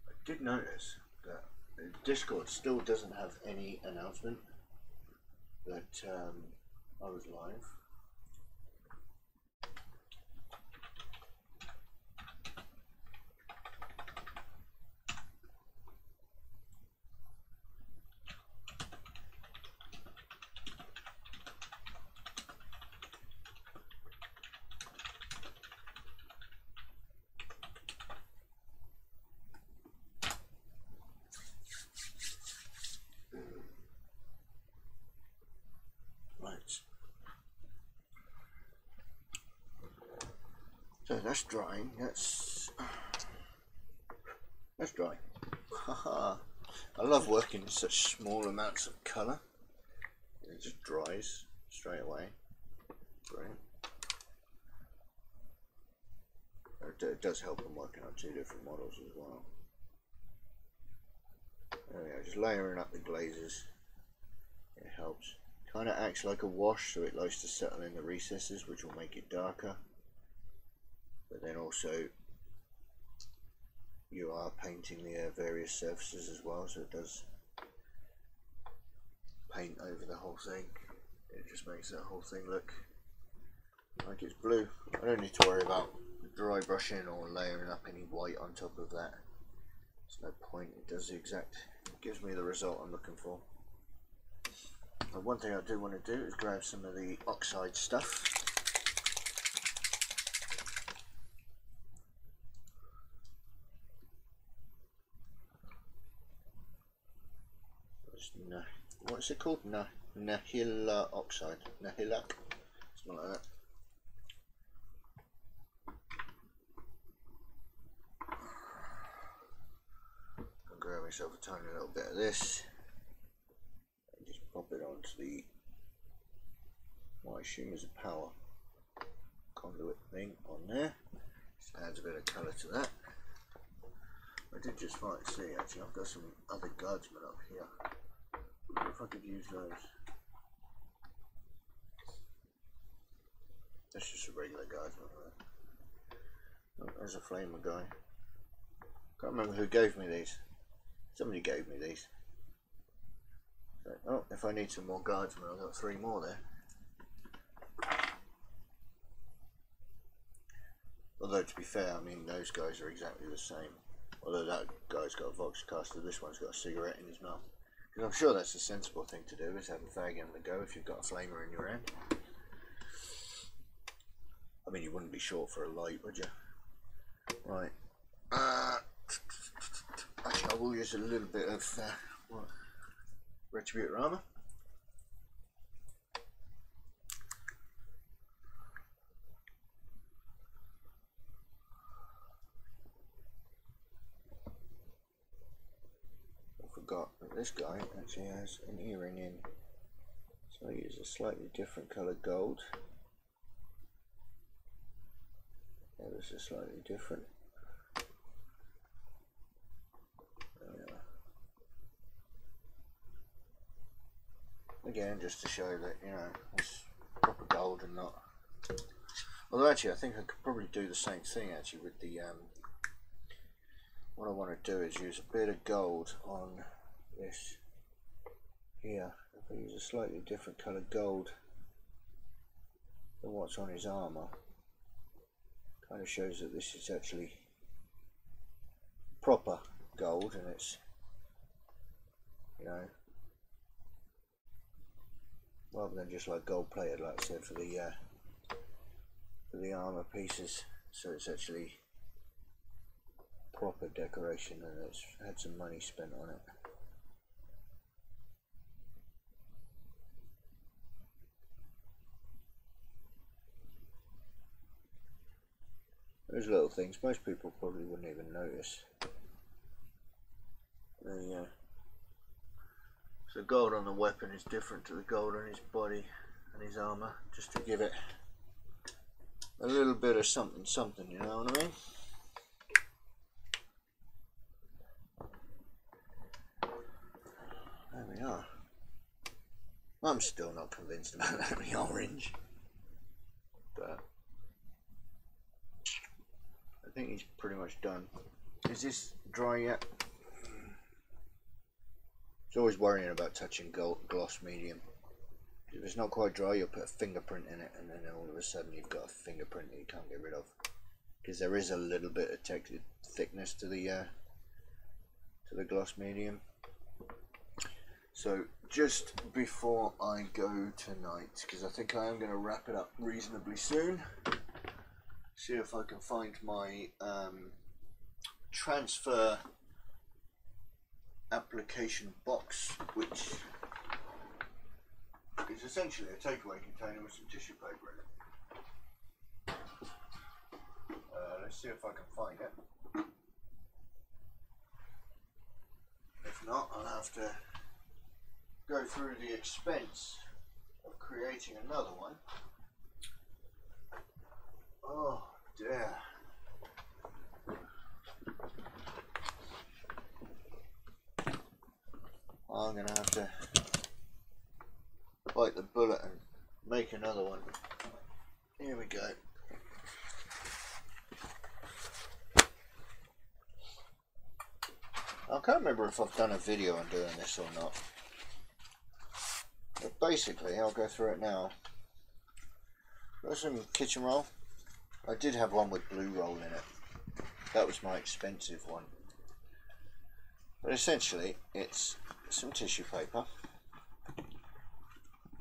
I did notice that Discord still doesn't have any announcement that I was live. So that's drying. That's dry. Haha. I love working in such small amounts of colour. It just dries straight away. Brilliant. It does help when working on two different models as well. There we go, just layering up the glazes. It helps. Kind of acts like a wash, so it likes to settle in the recesses, which will make it darker. But then also you are painting the various surfaces as well, so it does paint over the whole thing. It just makes that whole thing look like it's blue. I don't need to worry about dry brushing or layering up any white on top of that. There's no point. It does the exact, it gives me the result I'm looking for. And one thing I do want to do is grab some of the oxide stuff. What's it called? Nahila oxide. Nahila? Something like that. I'll grab myself a tiny little bit of this and just pop it onto the, what I assume is a power conduit thing on there. Just adds a bit of colour to that. I did just see, actually, I've got some other guardsmen up here. I wonder if I could use those. That's just a regular guardsman. Oh, there's a flamer guy. Can't remember who gave me these. Somebody gave me these. So, oh, if I need some more guardsmen, I've got 3 more there. Although, to be fair, I mean, those guys are exactly the same. Although that guy's got a vox caster, this one's got a cigarette in his mouth. Because I'm sure that's a sensible thing to do, is have a fag on the go if you've got a flamer in your hand. I mean, you wouldn't be short for a light, would you? Right. Actually, I will use a little bit of Retributor armor. I forgot that this guy actually has an earring in, so I use a slightly different coloured gold. Yeah, this is slightly different. Again, just to show that, you know, it's proper gold and not. Although actually, I think I could probably do the same thing actually with the. What I want to do is use a bit of gold on this here. If I use a slightly different coloured gold than what's on his armour, kind of shows that this is actually proper gold, and it's, you know, rather than just like gold plated, like I said, for the armour pieces. So it's actually proper decoration, and it's had some money spent on it. Those little things most people probably wouldn't even notice. There you go. So gold on the weapon is different to the gold on his body and his armour, just to give it a little bit of something, you know what I mean? There we are. I'm still not convinced about that orange, but I think he's pretty much done. Is this dry yet? It's always worrying about touching gloss medium. If it's not quite dry, you'll put a fingerprint in it, and then all of a sudden you've got a fingerprint that you can't get rid of. Because there is a little bit of thickness to the gloss medium. So just before I go tonight, because I think I am going to wrap it up reasonably soon, see if I can find my transfer application box, which is essentially a takeaway container with some tissue paper in it. Let's see if I can find it. If not, I'll have to go through the expense of creating another one. Oh dear. I'm gonna have to bite the bullet and make another one. Here we go. I can't remember if I've done a video on doing this or not. But basically, I'll go through it now. Got some kitchen roll. I did have one with blue roll in it. That was my expensive one. But essentially, it's some tissue paper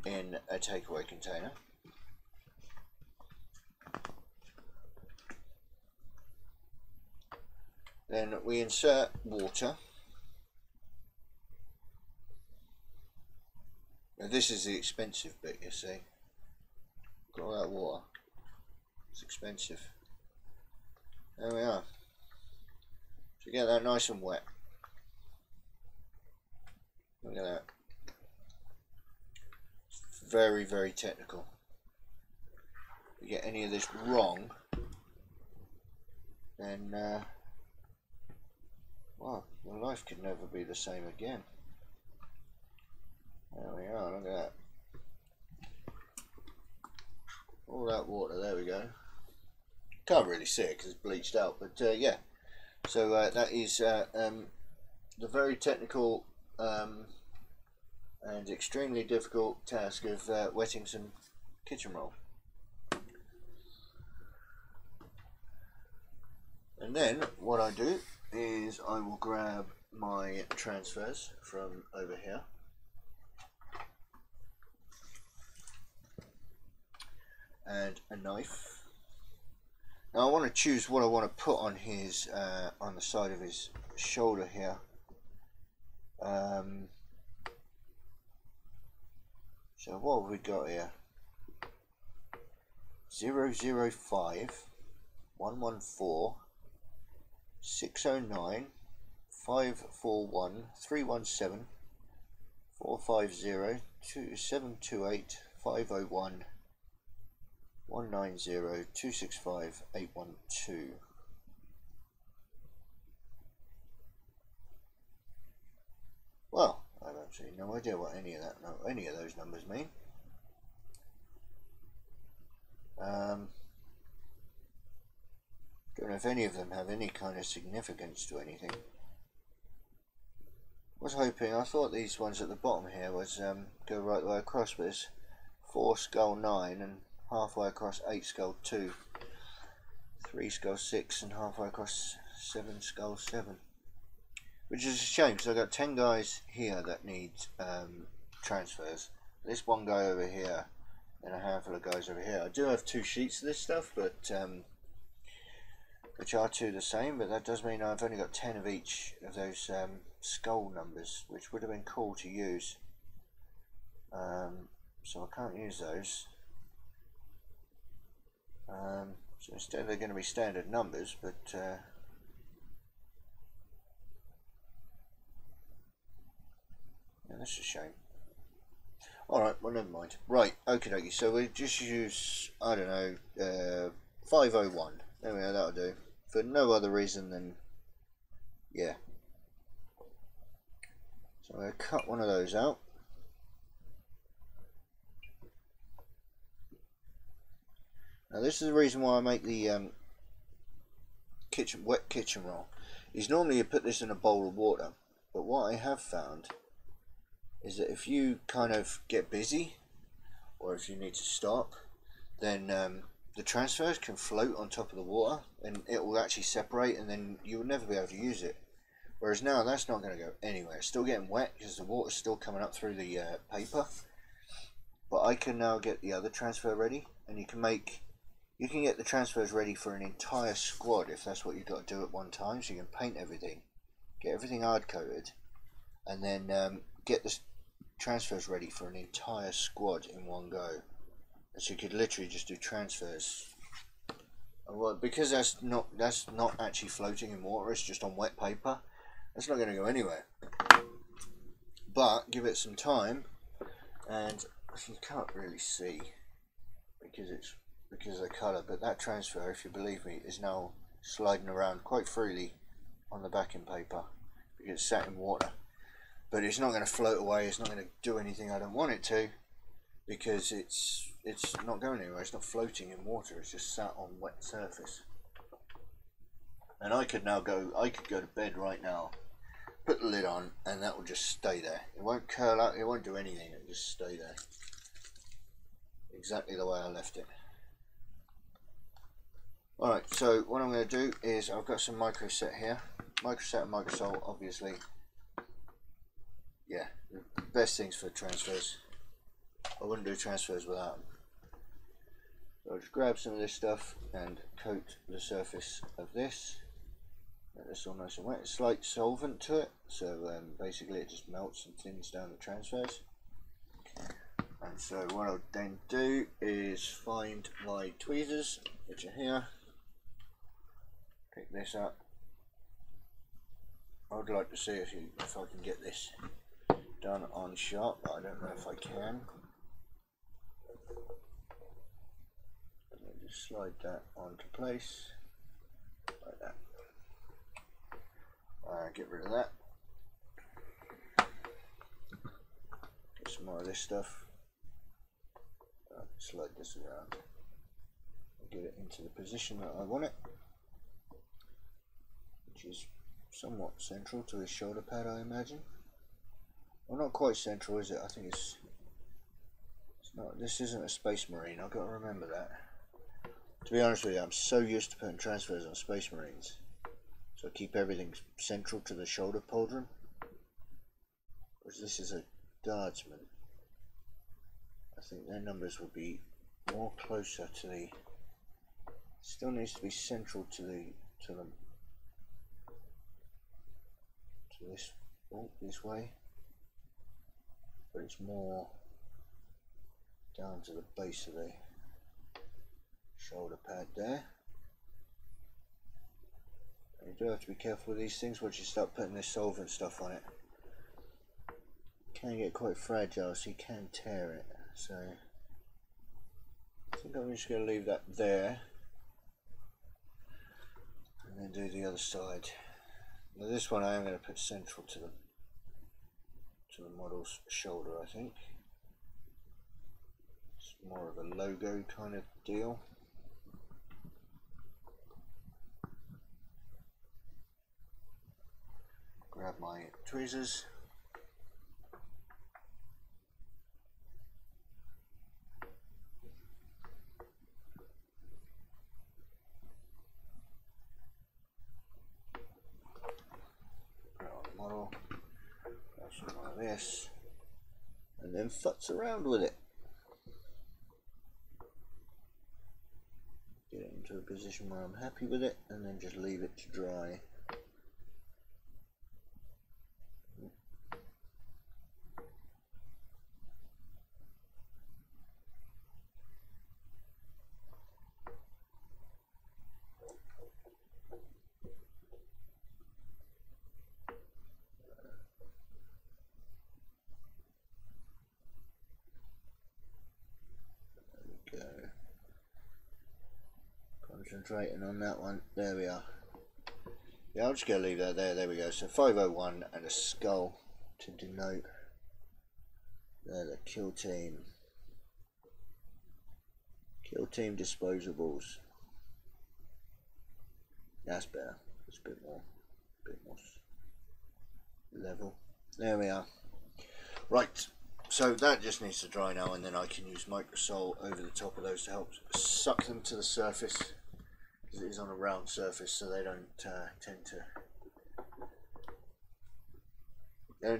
in a takeaway container. Then we insert water. Now this is the expensive bit, you see. Got all that water. It's expensive. There we are. So get that nice and wet. Look at that. It's very, very technical. If you get any of this wrong, then well, your life could never be the same again. There we are, look at that. All that water, there we go. Can't really see it because it's bleached out, but yeah. So that is the very technical and extremely difficult task of wetting some kitchen roll. And then what I do is I will grab my transfers from over here. And a knife. Now I want to choose what I want to put on his on the side of his shoulder here. So what have we got here? 005 114 609 541 317 450 2728 501 190 265 812. Well, I have absolutely no idea what any of those numbers mean. Don't know if any of them have any kind of significance to anything. I thought these ones at the bottom here was go right the way across, but it's 4 skull 9 and halfway across 8 skull 2, 3 skull 6 and halfway across 7 skull 7. Which is a shame because I've got 10 guys here that need transfers. This one guy over here and a handful of guys over here. I do have 2 sheets of this stuff, but which are 2 the same, but that does mean I've only got 10 of each of those skull numbers, which would have been cool to use. So I can't use those. So instead they're going to be standard numbers, but yeah, that's a shame. Alright, well never mind. Right, okie dokie, so we just use, I don't know, 501. There we are, that'll do. For no other reason than, yeah. So I'm going to cut one of those out. Now this is the reason why I make the wet kitchen roll. Is normally you put this in a bowl of water, but what I have found is that if you kind of get busy, or if you need to stop, then the transfers can float on top of the water and it will actually separate, and then you will never be able to use it. Whereas now that's not going to go anywhere. It's still getting wet because the water's still coming up through the paper. But I can now get the other transfer ready, and you can get the transfers ready for an entire squad if that's what you've got to do at one time. So you can paint everything, get everything hard coated, and then get the transfers ready for an entire squad in one go. So you could literally just do transfers. Well, because that's not actually floating in water, it's just on wet paper. That's not going to go anywhere. But give it some time, and you can't really see because of the colour. But that transfer, if you believe me, is now sliding around quite freely on the backing paper because it's sat in water. But it's not going to float away. It's not going to do anything I don't want it to, because it's not going anywhere. It's not floating in water. It's just sat on wet surface. And I could go to bed right now, put the lid on, and that will just stay there. It won't curl out. It won't do anything. It'll just stay there, exactly the way I left it. Alright, so what I'm going to do is I've got some microset here. Microset and microsol, obviously, yeah, the best things for transfers. I wouldn't do transfers without them. So I'll just grab some of this stuff and coat the surface of this. Make this all nice and wet. Slight solvent to it, so basically it just melts and thins down the transfers. And so what I'll then do is find my tweezers, which are here. Pick this up. I would like to see if I can get this done on sharp, but I don't know if I can. Just slide that onto place like that. Get rid of that. Get some more of this stuff. Slide this around and get it into the position that I want it, which is somewhat central to his shoulder pad, I imagine. Well, not quite central, is it? I think it's not. This isn't a Space Marine. I've got to remember that. To be honest with you, I'm so used to putting transfers on Space Marines, so I keep everything central to the shoulder pauldron. Whereas this is a Guardsman. I think their numbers would be more closer to the. Still needs to be central to this way, but it's more down to the base of the shoulder pad there. And you do have to be careful with these things once you start putting this solvent stuff on it. It can get quite fragile, so you can tear it. So I think I'm just going to leave that there and then do the other side. Now this one I am going to put central to the model's shoulder, I think. It's more of a logo kind of deal. Grab my tweezers. This and then futz around with it. Get it into a position where I'm happy with it and then just leave it to dry. Concentrating on that one. There we are. Yeah, I'll just go leave that there. There we go. So 501 and a skull to denote they're the kill team. Kill team disposables. That's better. It's a bit more level. There we are. Right. So that just needs to dry now, and then I can use microsol over the top of those to help suck them to the surface. It is on a round surface, so they don't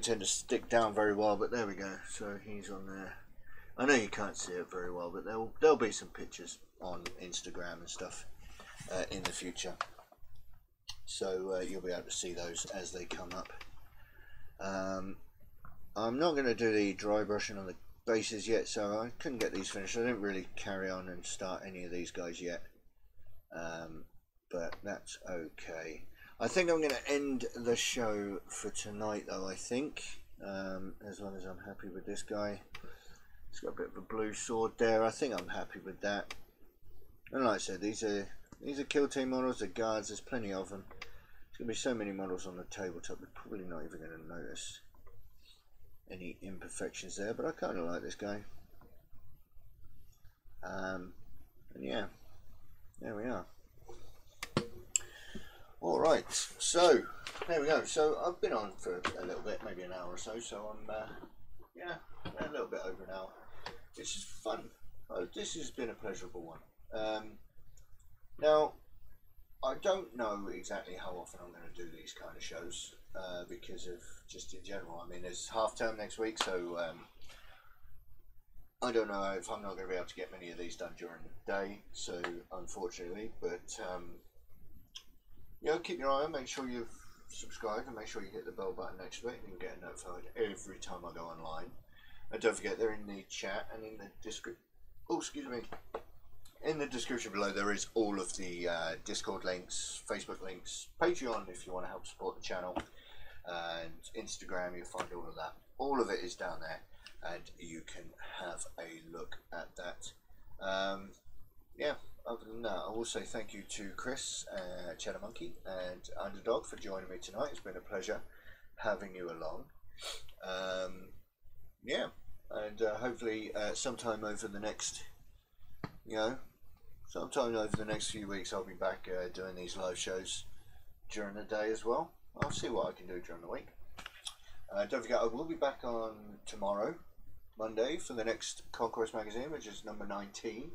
tend to stick down very well. But there we go. So he's on there. I know you can't see it very well, but there'll be some pictures on Instagram and stuff in the future, so you'll be able to see those as they come up. I'm not going to do the dry brushing on the bases yet, so I couldn't get these finished. I didn't really carry on and start any of these guys yet. But that's okay. I think I'm going to end the show for tonight, though. I think, as long as I'm happy with this guy. He's got a bit of a blue sword there. I think I'm happy with that. And like I said, these are kill team models. The guards. There's plenty of them. There's going to be so many models on the tabletop. We're probably not even going to notice any imperfections there. But I kind of like this guy. And yeah, there we are. Alright, so there we go. So I've been on for a little bit, maybe an hour or so, so I'm yeah, a little bit over an hour. This is fun. This has been a pleasurable one. Now I don't know exactly how often I'm going to do these kind of shows because of just in general. I mean, it's half term next week, so I don't know if I'm not going to be able to get many of these done during the day. So unfortunately, but keep your eye on. Make sure you've subscribed and make sure you hit the bell button next to it, and you get notified every time I go online. And don't forget, they're in the chat and in the description. Oh, excuse me. In the description below, there is all of the Discord links, Facebook links, Patreon if you want to help support the channel, and Instagram. You'll find all of that. All of it is down there, and you can have a look at that. Yeah. Other than that, I will say thank you to Chris, Cheddar Monkey, and Underdog for joining me tonight. It's been a pleasure having you along. Yeah, and hopefully sometime over the next, sometime over the next few weeks, I'll be back doing these live shows during the day as well. I'll see what I can do during the week. Don't forget, I will be back on tomorrow, Monday, for the next Conquest magazine, which is number 19.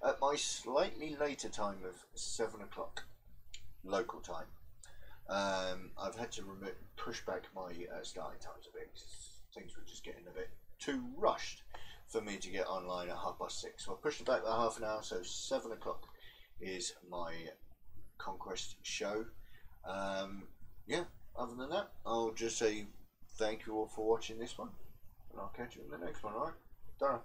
At my slightly later time of 7 o'clock local time. I've had to push back my starting times a bit because things were just getting a bit too rushed for me to get online at 6:30. So I pushed it back by half an hour, so 7 o'clock is my Conquest show. Yeah, other than that, I'll just say thank you all for watching this one, and I'll catch you in the next one, alright? Done.